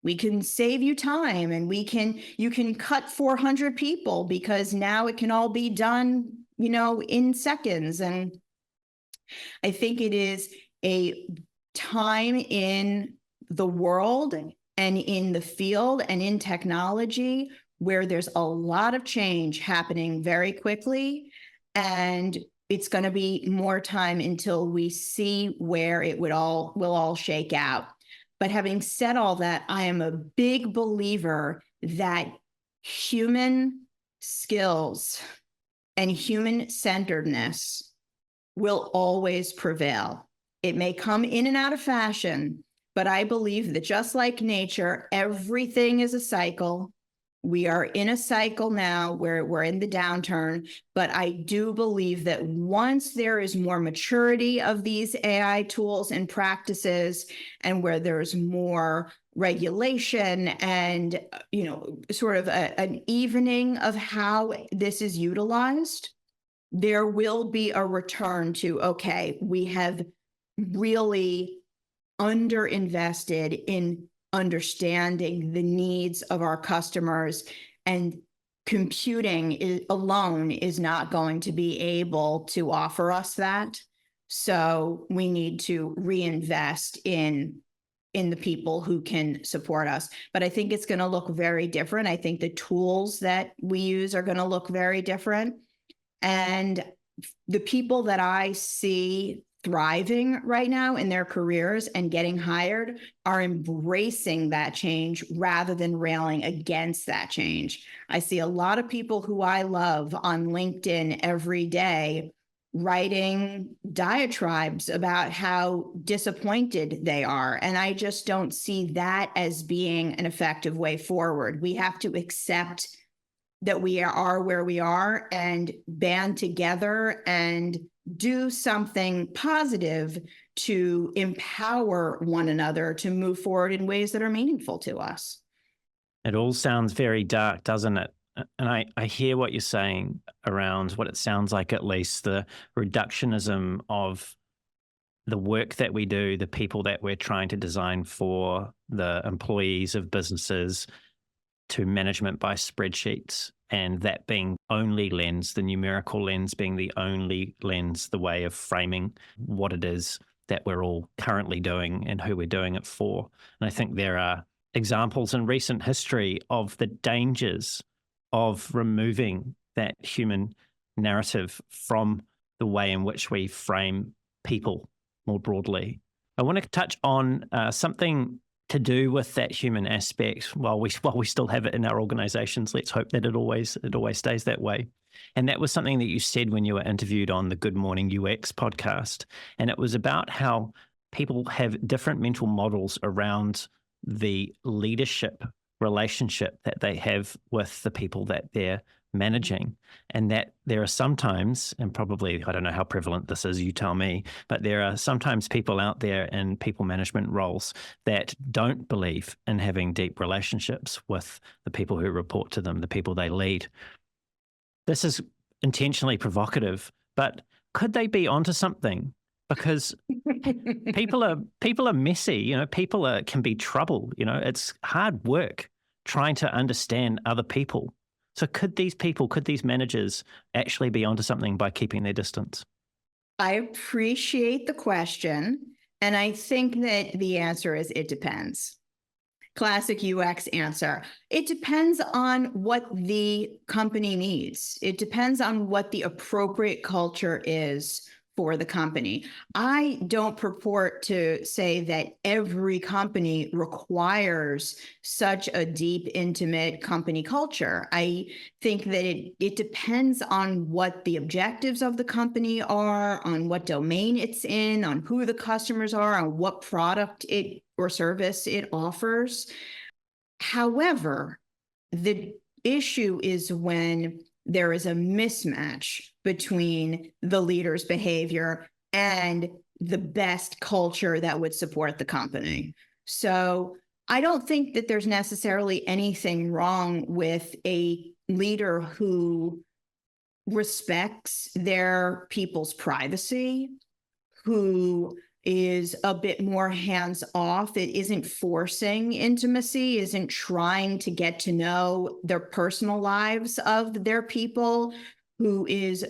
we can save you time and you can cut 400 people because now it can all be done, in seconds. And I think it is a time in the world and in the field and in technology where there's a lot of change happening very quickly, and it's going to be more time until we see where it will all shake out. But having said all that, I am a big believer that human skills and human-centeredness will always prevail. It may come in and out of fashion, but I believe that just like nature, everything is a cycle. We are in a cycle now where we're in the downturn, but I do believe that once there is more maturity of these AI tools and practices, and where there's more regulation and, sort of an evening of how this is utilized, there will be a return to, okay, we have really underinvested in understanding the needs of our customers, and computing alone is not going to be able to offer us that. So we need to reinvest in the people who can support us. But I think it's going to look very different. I think the tools that we use are going to look very different. And the people that I see thriving right now in their careers and getting hired are embracing that change rather than railing against that change. I see a lot of people who I love on LinkedIn every day writing diatribes about how disappointed they are. And I just don't see that as being an effective way forward. We have to accept that we are where we are and band together and do something positive to empower one another to move forward in ways that are meaningful to us. It all sounds very dark, doesn't it? And I hear what you're saying around what it sounds like, at least the reductionism of the work that we do, the people that we're trying to design for, the employees of businesses, to management by spreadsheets, and that being only lens, the numerical lens being the only lens, the way of framing what it is that we're all currently doing and who we're doing it for. And I think there are examples in recent history of the dangers of removing that human narrative from the way in which we frame people more broadly. I want to touch on something to do with that human aspect while we still have it in our organizations. Let's hope that it always stays that way. And that was something that you said when you were interviewed on the Good Morning UX podcast. And it was about how people have different mental models around the leadership relationship that they have with the people that they're managing, and that there are sometimes, and probably, I don't know how prevalent this is, you tell me, but there are sometimes people out there in people management roles that don't believe in having deep relationships with the people who report to them, the people they lead. This is intentionally provocative, but could they be onto something? Because people are messy, people can be trouble, it's hard work trying to understand other people. So could these managers actually be onto something by keeping their distance? I appreciate the question. And I think that the answer is it depends. Classic UX answer. It depends on what the company needs. It depends on what the appropriate culture is for the company. I don't purport to say that every company requires such a deep, intimate company culture. I think that it depends on what the objectives of the company are, on what domain it's in, on who the customers are, on what product it or service it offers. However, the issue is when there is a mismatch between the leader's behavior and the best culture that would support the company. So I don't think that there's necessarily anything wrong with a leader who respects their people's privacy, who is a bit more hands-off. It isn't forcing intimacy, isn't trying to get to know their personal lives of their people, who is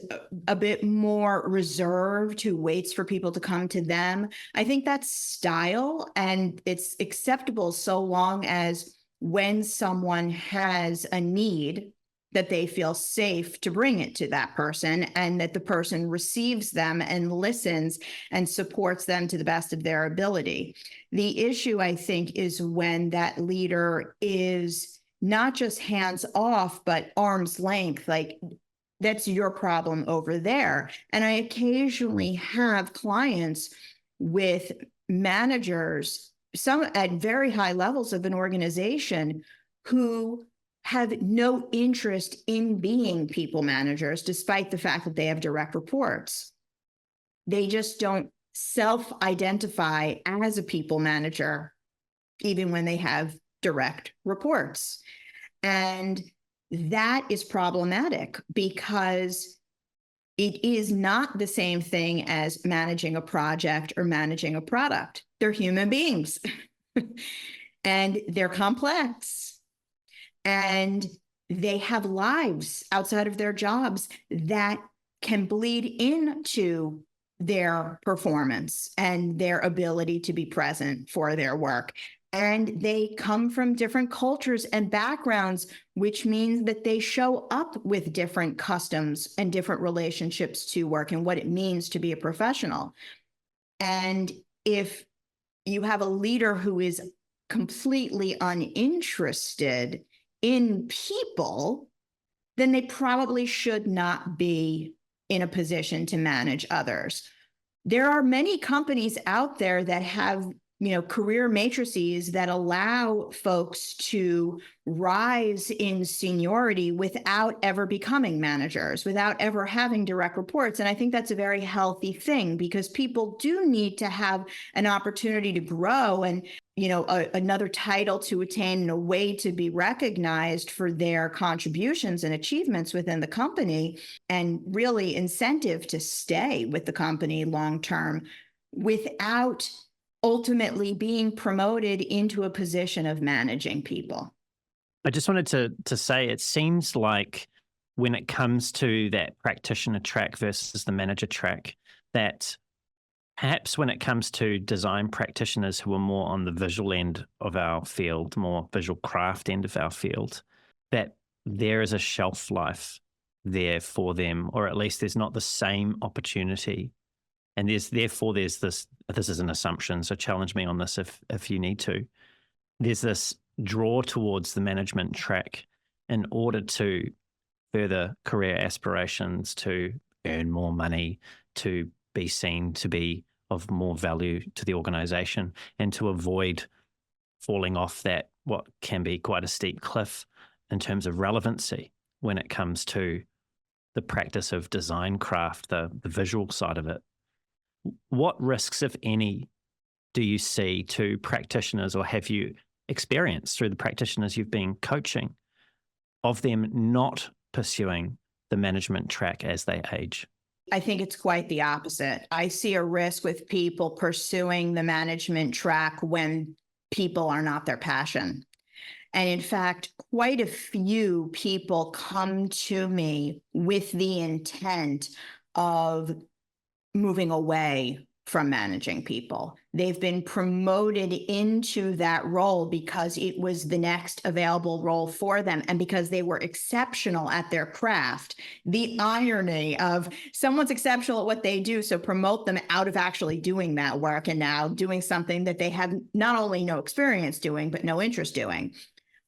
a bit more reserved, who waits for people to come to them. I think that's style, and it's acceptable so long as when someone has a need, that they feel safe to bring it to that person, and that the person receives them and listens and supports them to the best of their ability. The issue, I think, is when that leader is not just hands off, but arm's length, like, that's your problem over there. And I occasionally have clients with managers, some at very high levels of an organization, who have no interest in being people managers, despite the fact that they have direct reports. They just don't self-identify as a people manager, even when they have direct reports. And that is problematic because it is not the same thing as managing a project or managing a product. They're human beings. and they're complex, and they have lives outside of their jobs that can bleed into their performance and their ability to be present for their work. And they come from different cultures and backgrounds, which means that they show up with different customs and different relationships to work and what it means to be a professional. And if you have a leader who is completely uninterested in people, then they probably should not be in a position to manage others. There are many companies out there that have, career matrices that allow folks to rise in seniority without ever becoming managers, without ever having direct reports. And I think that's a very healthy thing, because people do need to have an opportunity to grow and, another title to attain and a way to be recognized for their contributions and achievements within the company, and really incentive to stay with the company long term without ultimately being promoted into a position of managing people. I just wanted to say, it seems like when it comes to that practitioner track versus the manager track, that perhaps when it comes to design practitioners who are more on the visual end of our field, more visual craft end of our field, that there is a shelf life there for them, or at least there's not the same opportunity. And there's this is an assumption, so challenge me on this if you need to. There's this draw towards the management track in order to further career aspirations, to earn more money, to be seen to be of more value to the organization, and to avoid falling off that what can be quite a steep cliff in terms of relevancy when it comes to the practice of design craft, the visual side of it. What risks, if any, do you see to practitioners, or have you experienced through the practitioners you've been coaching, of them not pursuing the management track as they age? I think it's quite the opposite. I see a risk with people pursuing the management track when people are not their passion. And in fact, quite a few people come to me with the intent of moving away from managing people. They've been promoted into that role because it was the next available role for them, and because they were exceptional at their craft. The irony of someone's exceptional at what they do, so promote them out of actually doing that work and now doing something that they have not only no experience doing, but no interest doing.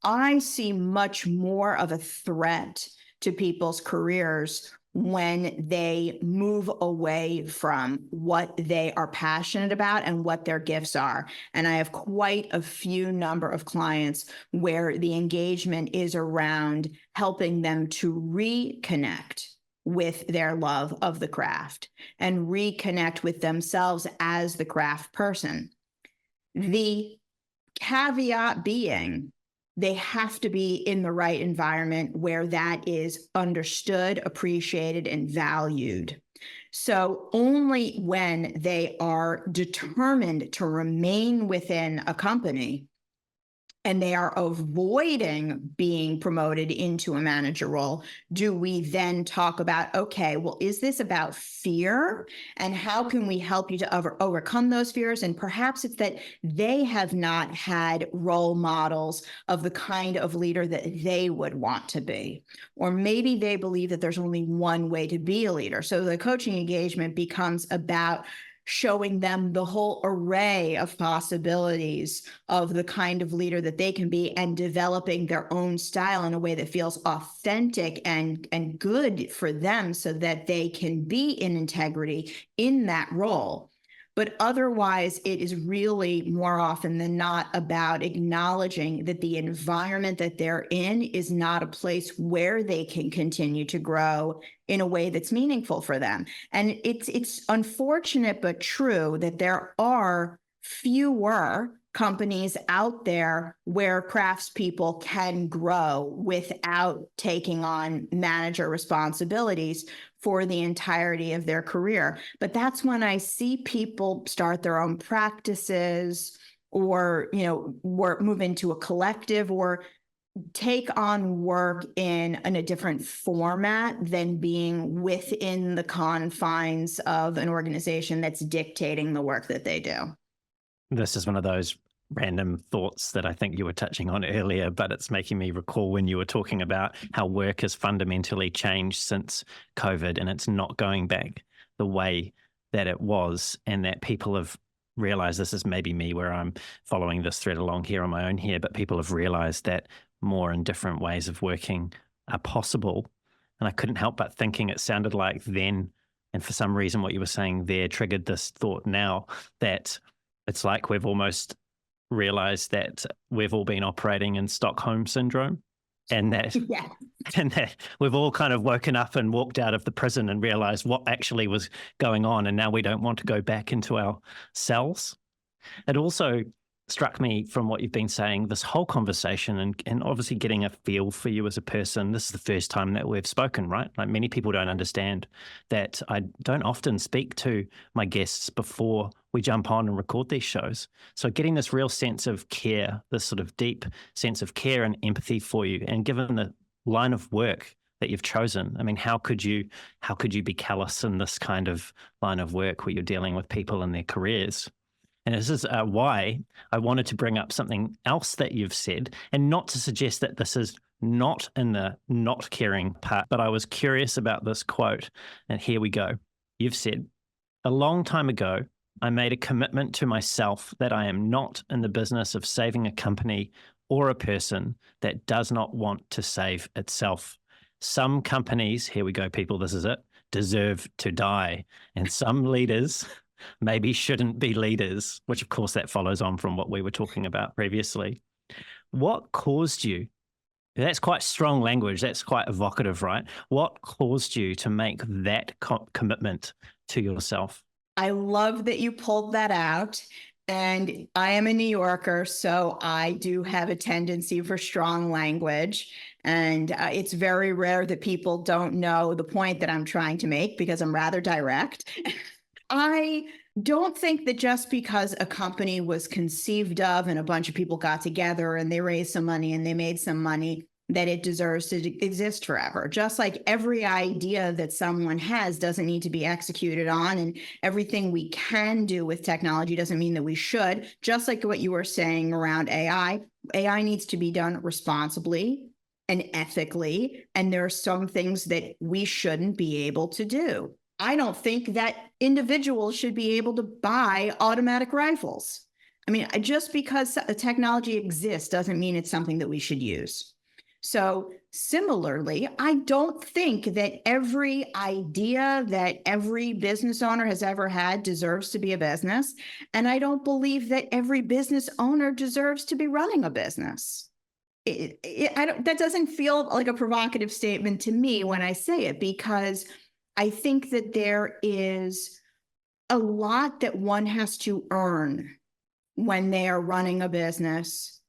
I see much more of a threat to people's careers when they move away from what they are passionate about and what their gifts are. And I have quite a few number of clients where the engagement is around helping them to reconnect with their love of the craft and reconnect with themselves as the craft person. The caveat being, they have to be in the right environment where that is understood, appreciated, and valued. So only when they are determined to remain within a company and they are avoiding being promoted into a manager role, do we then talk about, okay, well, is this about fear? And how can we help you to overcome those fears? And perhaps it's that they have not had role models of the kind of leader that they would want to be. Or maybe they believe that there's only one way to be a leader. So the coaching engagement becomes about showing them the whole array of possibilities of the kind of leader that they can be, and developing their own style in a way that feels authentic and good for them, so that they can be in integrity in that role. But otherwise, it is really more often than not about acknowledging that the environment that they're in is not a place where they can continue to grow in a way that's meaningful for them. And it's unfortunate but true that there are fewer companies out there where craftspeople can grow without taking on manager responsibilities for the entirety of their career. But that's when I see people start their own practices, or, move into a collective or take on work in a different format than being within the confines of an organization that's dictating the work that they do. This is one of those random thoughts that I think you were touching on earlier, but it's making me recall when you were talking about how work has fundamentally changed since COVID, and it's not going back the way that it was, and that people have realized, this is maybe me where I'm following this thread along here on my own here, but people have realized that more and different ways of working are possible. And I couldn't help but thinking it sounded like then, and for some reason what you were saying there triggered this thought now, that it's like we've almost realized that we've all been operating in Stockholm syndrome, and that Yeah. and that we've all kind of woken up and walked out of the prison and realized what actually was going on, and now we don't want to go back into our cells. It also struck me from what you've been saying, this whole conversation, and obviously getting a feel for you as a person. This is the first time that we've spoken, right? Like, many people don't understand that I don't often speak to my guests before we jump on and record these shows. So getting this real sense of care, this sort of deep sense of care and empathy for you, and given the line of work that you've chosen, I mean, how could you be callous in this kind of line of work where you're dealing with people and their careers? And this is why I wanted to bring up something else that you've said, and not to suggest that this is not in the not caring part, but I was curious about this quote, and here we go. You've said, "A long time ago, I made a commitment to myself that I am not in the business of saving a company or a person that does not want to save itself. Some companies," here we go, people, this is it, "deserve to die, and some leaders maybe shouldn't be leaders," which of course that follows on from what we were talking about previously. What caused you? That's quite strong language. That's quite evocative, right? What caused you to make that commitment to yourself? I love that you pulled that out. And I am a New Yorker, so I do have a tendency for strong language. And it's very rare that people don't know the point that I'm trying to make because I'm rather direct. I don't think that just because a company was conceived of and a bunch of people got together and they raised some money and they made some money, that it deserves to exist forever. Just like every idea that someone has doesn't need to be executed on, and everything we can do with technology doesn't mean that we should. Just like what you were saying around AI, AI needs to be done responsibly and ethically, and there are some things that we shouldn't be able to do. I don't think that individuals should be able to buy automatic rifles. I mean, just because a technology exists doesn't mean it's something that we should use. So similarly, I don't think that every idea that every business owner has ever had deserves to be a business. And I don't believe that every business owner deserves to be running a business. That doesn't feel like a provocative statement to me when I say it, because I think that there is a lot that one has to earn when they are running a business,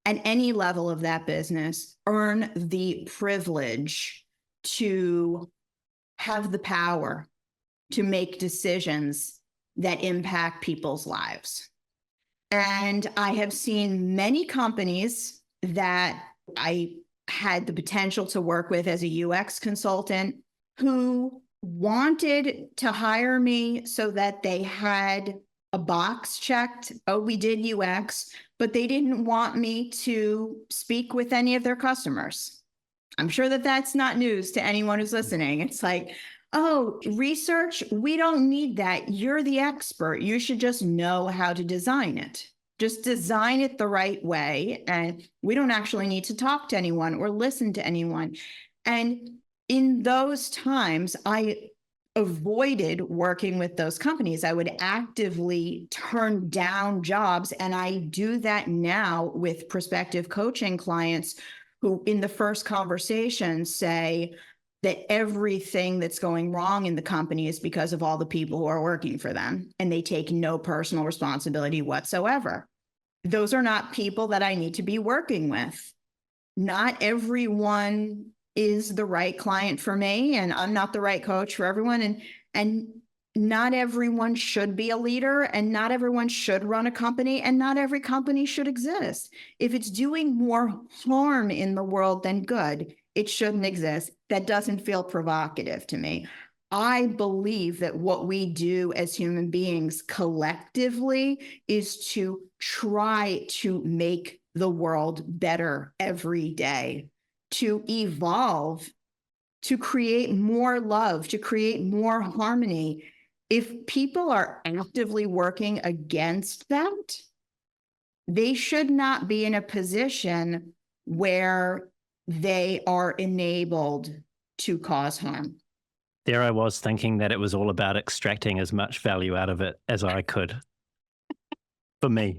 and any level of that business, earn the privilege to have the power to make decisions that impact people's lives. And I have seen many companies that I had the potential to work with as a UX consultant who wanted to hire me so that they had a box checked. Oh, we did UX, but they didn't want me to speak with any of their customers. I'm sure that that's not news to anyone who's listening. It's like, oh, research, we don't need that. You're the expert. You should just know how to design it. Just design it the right way. And we don't actually need to talk to anyone or listen to anyone. And in those times, I avoided working with those companies. I would actively turn down jobs. And I do that now with prospective coaching clients who, in the first conversation, say that everything that's going wrong in the company is because of all the people who are working for them. And they take no personal responsibility whatsoever. Those are not people that I need to be working with. Not everyone is the right client for me, and I'm not the right coach for everyone. And not everyone should be a leader, and not everyone should run a company, and not every company should exist. If it's doing more harm in the world than good, it shouldn't exist. That doesn't feel provocative to me. I believe that what we do as human beings collectively is to try to make the world better every day, to evolve, to create more love, to create more harmony. If people are actively working against that, they should not be in a position where they are enabled to cause harm. There I was thinking that it was all about extracting as much value out of it as I could for me.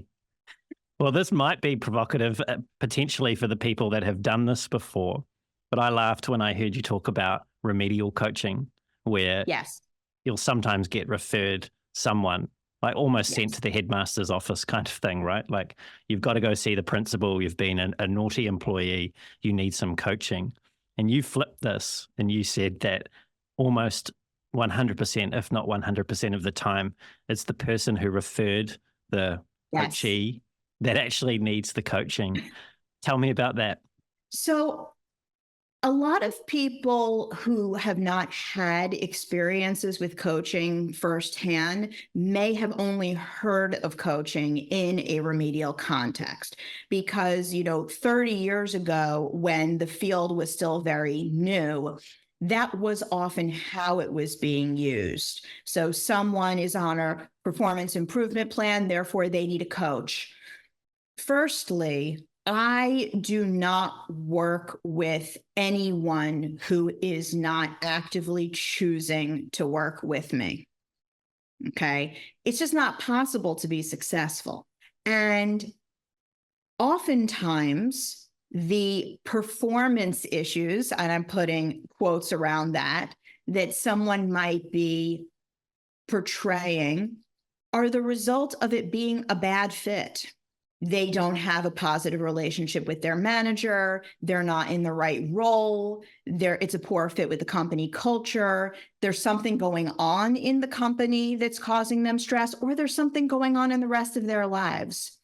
Well, this might be provocative potentially for the people that have done this before, but I laughed when I heard you talk about remedial coaching, where Yes. you'll sometimes get referred someone, like almost sent Yes. to the headmaster's office kind of thing, right? Like you've got to go see the principal, you've been a naughty employee, you need some coaching. And you flipped this and you said that almost 100%, if not 100% of the time, it's the person who referred the Yes. coachee that actually needs the coaching. Tell me about that. So a lot of people who have not had experiences with coaching firsthand may have only heard of coaching in a remedial context because, 30 years ago, when the field was still very new, that was often how it was being used. So someone is on a performance improvement plan, therefore they need a coach. Firstly, I do not work with anyone who is not actively choosing to work with me. Okay. It's just not possible to be successful. And oftentimes, the performance issues, and I'm putting quotes around that someone might be portraying are the result of it being a bad fit. They don't have a positive relationship with their manager. They're not in the right role. It's a poor fit with the company culture. There's something going on in the company that's causing them stress, or there's something going on in the rest of their lives.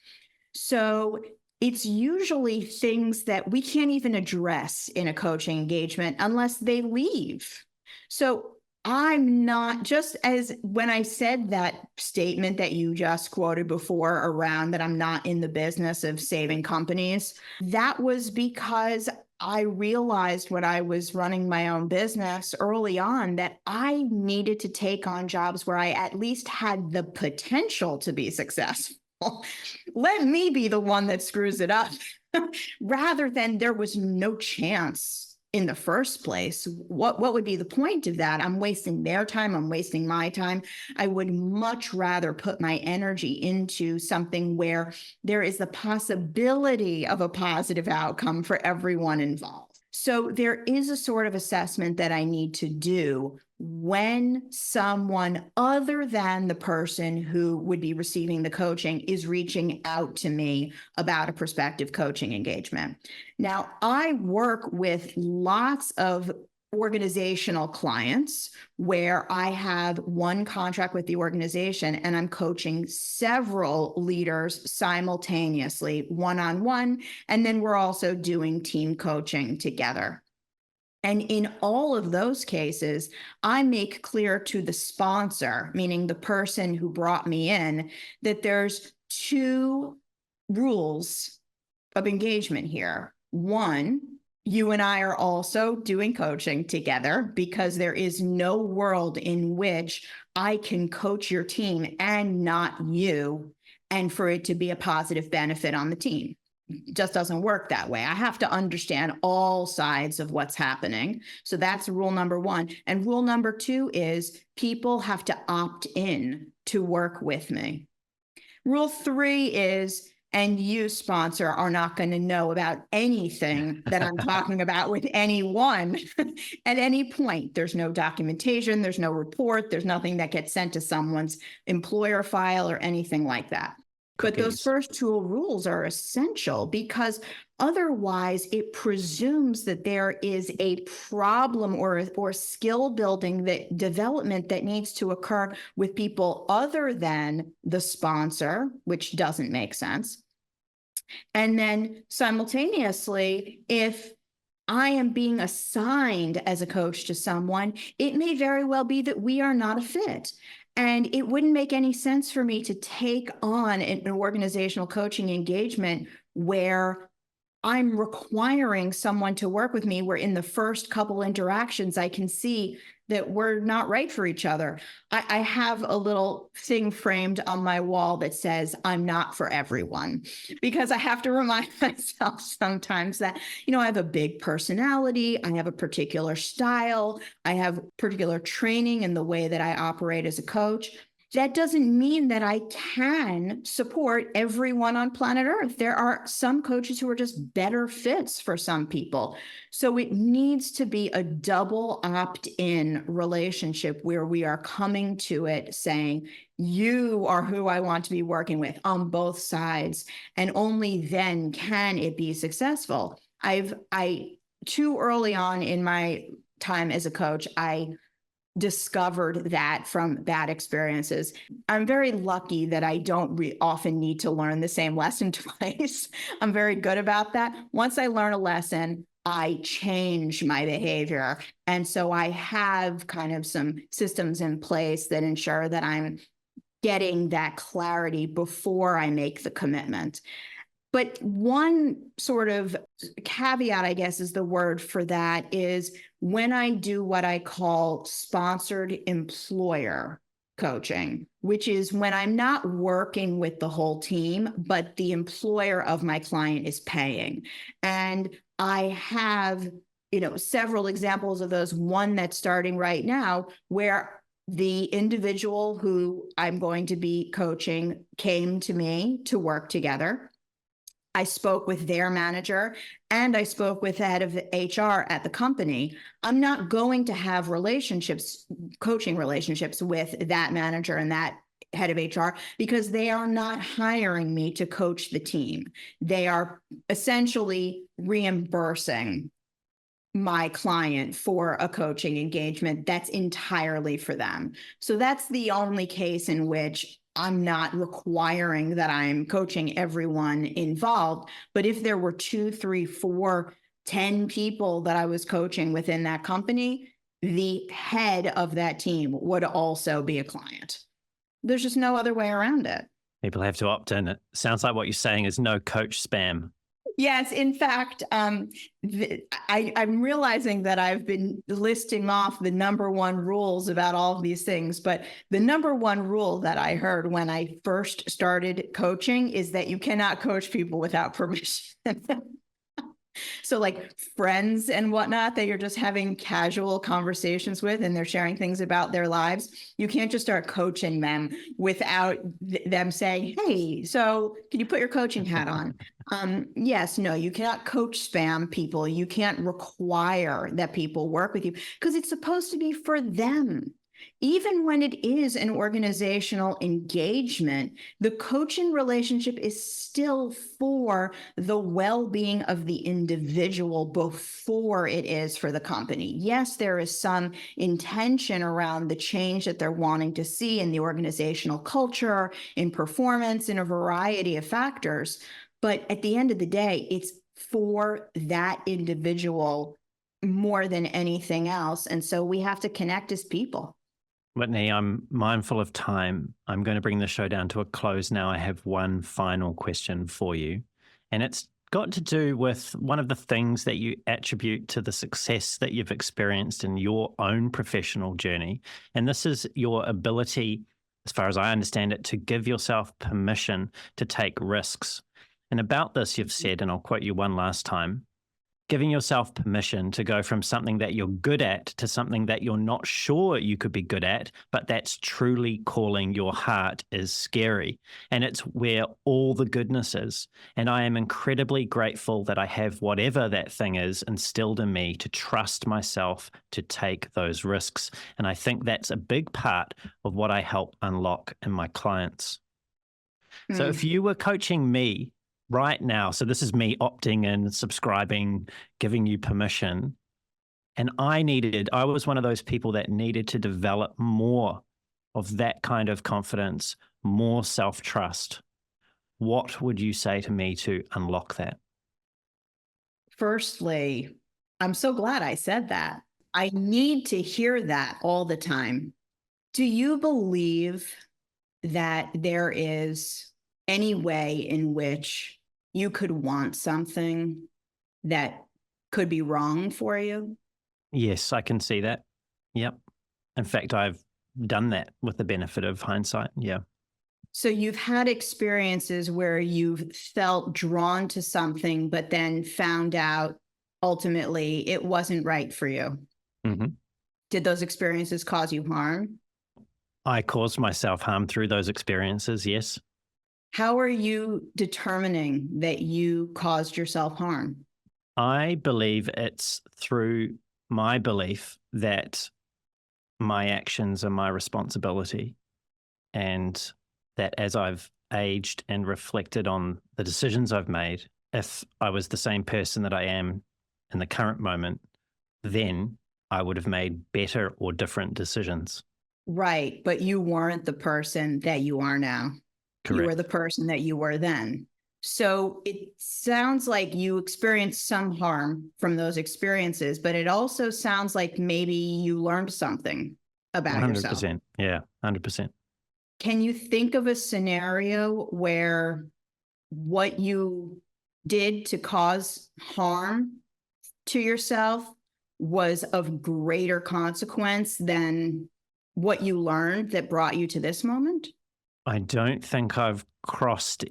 So it's usually things that we can't even address in a coaching engagement unless they leave. So I'm not, just as when I said that statement that you just quoted before around that I'm not in the business of saving companies, that was because I realized when I was running my own business early on that I needed to take on jobs where I at least had the potential to be successful. Let me be the one that screws it up rather than there was no chance in the first place. What would be the point of that? I'm wasting their time. I'm wasting my time. I would much rather put my energy into something where there is the possibility of a positive outcome for everyone involved. So there is a sort of assessment that I need to do when someone other than the person who would be receiving the coaching is reaching out to me about a prospective coaching engagement. Now, I work with lots of organizational clients where I have one contract with the organization and I'm coaching several leaders simultaneously, one-on-one, and then we're also doing team coaching together. And in all of those cases, I make clear to the sponsor, meaning the person who brought me in, that there's two rules of engagement here. One, you and I are also doing coaching together because there is no world in which I can coach your team and not you, and for it to be a positive benefit on the team. It just doesn't work that way. I have to understand all sides of what's happening. So that's rule number one. And rule number two is people have to opt in to work with me. Rule three is, and you, sponsor, are not going to know about anything that I'm talking about with anyone at any point. There's no documentation, there's no report, there's nothing that gets sent to someone's employer file or anything like that. But those cookies. first two rules are essential because otherwise it presumes that there is a problem or skill building that development that needs to occur with people other than the sponsor, which doesn't make sense. And then simultaneously, if I am being assigned as a coach to someone, it may very well be that we are not a fit. And it wouldn't make any sense for me to take on an organizational coaching engagement where I'm requiring someone to work with me, where in the first couple interactions, I can see that we're not right for each other. I have a little thing framed on my wall that says, I'm not for everyone, because I have to remind myself sometimes that, I have a big personality, I have a particular style, I have particular training in the way that I operate as a coach. That doesn't mean that I can support everyone on planet Earth. There are some coaches who are just better fits for some people. So it needs to be a double opt-in relationship where we are coming to it saying, you are who I want to be working with on both sides. And only then can it be successful. I too early on in my time as a coach, I discovered that from bad experiences. I'm very lucky that I don't often need to learn the same lesson twice. I'm very good about that. Once I learn a lesson, I change my behavior. And so I have kind of some systems in place that ensure that I'm getting that clarity before I make the commitment. But one sort of caveat, I guess, is the word for that, is when I do what I call sponsored employer coaching, which is when I'm not working with the whole team, but the employer of my client is paying. And I have, several examples of those. One that's starting right now where the individual who I'm going to be coaching came to me to work together. I spoke with their manager and I spoke with the head of HR at the company. I'm not going to have coaching relationships with that manager and that head of HR because they are not hiring me to coach the team. They are essentially reimbursing my client for a coaching engagement that's entirely for them. So that's the only case in which I'm not requiring that I'm coaching everyone involved. But if there were 2, 3, 4, 10 people that I was coaching within that company, the head of that team would also be a client. There's just no other way around it. People have to opt in. It sounds like what you're saying is no coach spam. Yes, in fact, I'm realizing that I've been listing off the number one rules about all of these things, but the number one rule that I heard when I first started coaching is that you cannot coach people without permission. So like friends and whatnot that you're just having casual conversations with and they're sharing things about their lives, you can't just start coaching them without them saying, hey, so can you put your coaching hat on? Yes, no, you cannot coach spam people. You can't require that people work with you because it's supposed to be for them. Even when it is an organizational engagement, the coaching relationship is still for the well-being of the individual before it is for the company. Yes, there is some intention around the change that they're wanting to see in the organizational culture, in performance, in a variety of factors. But at the end of the day, it's for that individual more than anything else. And so we have to connect as people. Whitney, I'm mindful of time. I'm going to bring the show down to a close now. I have one final question for you, and it's got to do with one of the things that you attribute to the success that you've experienced in your own professional journey. And this is your ability, as far as I understand it, to give yourself permission to take risks. And about this, you've said, and I'll quote you one last time, giving yourself permission to go from something that you're good at to something that you're not sure you could be good at, but that's truly calling your heart is scary. And it's where all the goodness is. And I am incredibly grateful that I have whatever that thing is instilled in me to trust myself to take those risks. And I think that's a big part of what I help unlock in my clients. So Mm. if you were coaching me right now, so this is me opting in, subscribing, giving you permission, and I was one of those people that needed to develop more of that kind of confidence, more self-trust. What would you say to me to unlock that? Firstly, I'm so glad I said that. I need to hear that all the time. Do you believe that there is any way in which you could want something that could be wrong for you? Yes, I can see that. Yep. In fact, I've done that with the benefit of hindsight. Yeah. So you've had experiences where you've felt drawn to something, but then found out ultimately it wasn't right for you. Hmm. Did those experiences cause you harm? I caused myself harm through those experiences. Yes. How are you determining that you caused yourself harm? I believe it's through my belief that my actions are my responsibility, and that as I've aged and reflected on the decisions I've made, if I was the same person that I am in the current moment, then I would have made better or different decisions. Right. But you weren't the person that you are now. You were the Correct. person that you were then. So it sounds like you experienced some harm from those experiences, but it also sounds like maybe you learned something about yourself. 100%. Yeah, 100%. Can you think of a scenario where what you did to cause harm to yourself was of greater consequence than what you learned that brought you to this moment? I don't think I've crossed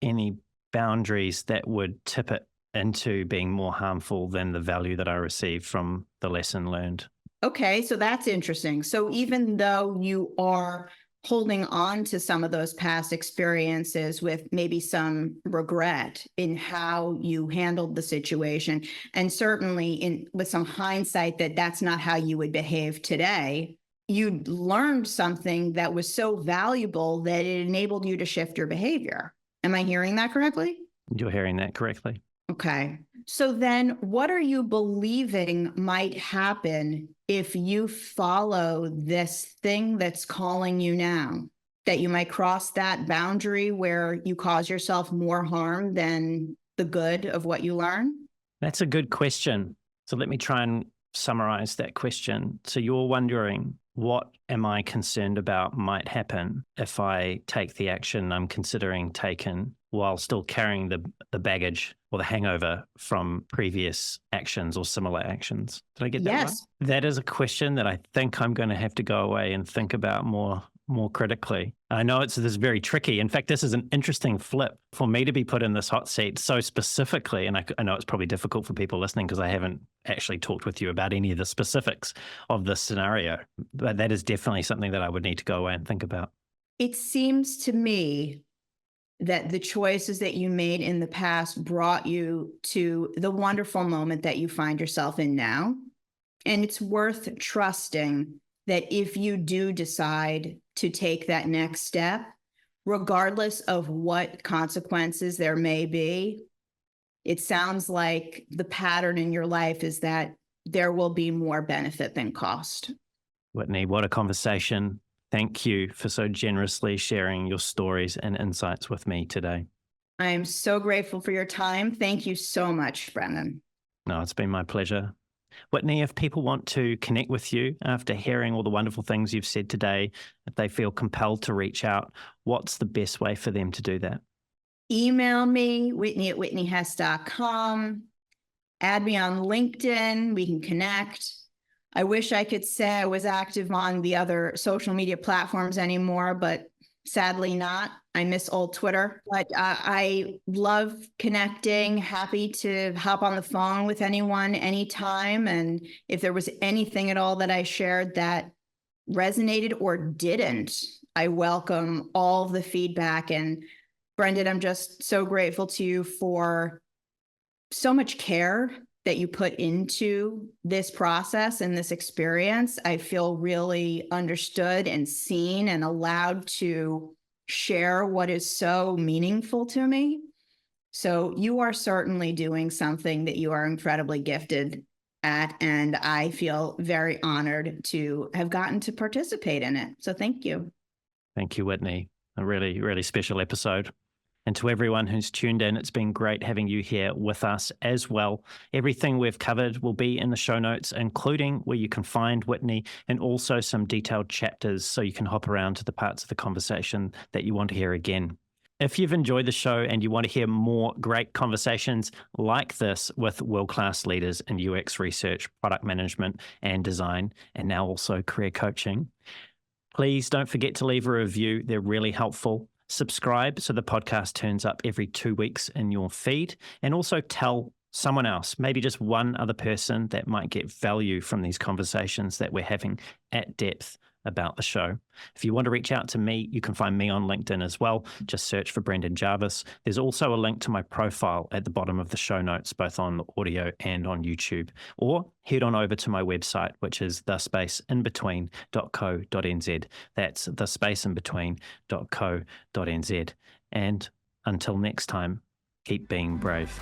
any boundaries that would tip it into being more harmful than the value that I received from the lesson learned. Okay, so that's interesting. So even though you are holding on to some of those past experiences with maybe some regret in how you handled the situation, and certainly in with some hindsight that that's not how you would behave today, you learned something that was so valuable that it enabled you to shift your behavior. Am I hearing that correctly? You're hearing that correctly. Okay. So then what are you believing might happen if you follow this thing that's calling you now? That you might cross that boundary where you cause yourself more harm than the good of what you learn? That's a good question. So let me try and summarize that question. So you're wondering, what am I concerned about might happen if I take the action I'm considering taken while still carrying the baggage or the hangover from previous actions or similar actions? Did I get that right? Yes. That is a question that I think I'm going to have to go away and think about more critically. I know this is very tricky. In fact, this is an interesting flip for me to be put in this hot seat so specifically. And I know it's probably difficult for people listening because I haven't actually talked with you about any of the specifics of this scenario. But that is definitely something that I would need to go away and think about. It seems to me that the choices that you made in the past brought you to the wonderful moment that you find yourself in now. And it's worth trusting that if you do decide to take that next step, regardless of what consequences there may be, it sounds like the pattern in your life is that there will be more benefit than cost. Whitney, what a conversation. Thank you for so generously sharing your stories and insights with me today. I am so grateful for your time. Thank you so much, Brendan. No, it's been my pleasure. Whitney, if people want to connect with you after hearing all the wonderful things you've said today, if they feel compelled to reach out, what's the best way for them to do that? Email me, whitney@whitneyhess.com. Add me on LinkedIn. We can connect. I wish I could say I was active on the other social media platforms anymore, but sadly not. I miss old Twitter, but I love connecting. Happy to hop on the phone with anyone anytime. And if there was anything at all that I shared that resonated or didn't, I welcome all the feedback. And Brendan, I'm just so grateful to you for so much care that you put into this process and this experience. I feel really understood and seen and allowed to share what is so meaningful to me. So you are certainly doing something that you are incredibly gifted at, and I feel very honored to have gotten to participate in it. So thank you. Thank you, Whitney. A really, really special episode. And to everyone who's tuned in, it's been great having you here with us as well. Everything we've covered will be in the show notes, including where you can find Whitney and also some detailed chapters so you can hop around to the parts of the conversation that you want to hear again. If you've enjoyed the show and you want to hear more great conversations like this with world-class leaders in UX research, product management, and design, and now also career coaching, please don't forget to leave a review. They're really helpful. Subscribe so the podcast turns up every 2 weeks in your feed, and also tell someone else, maybe just one other person that might get value from these conversations that we're having at depth about the show. If you want to reach out to me, you can find me on LinkedIn as well. Just search for Brendan Jarvis. There's also a link to my profile at the bottom of the show notes, both on the audio and on YouTube. Or head on over to my website, which is thespaceinbetween.co.nz. That's thespaceinbetween.co.nz. And until next time, keep being brave.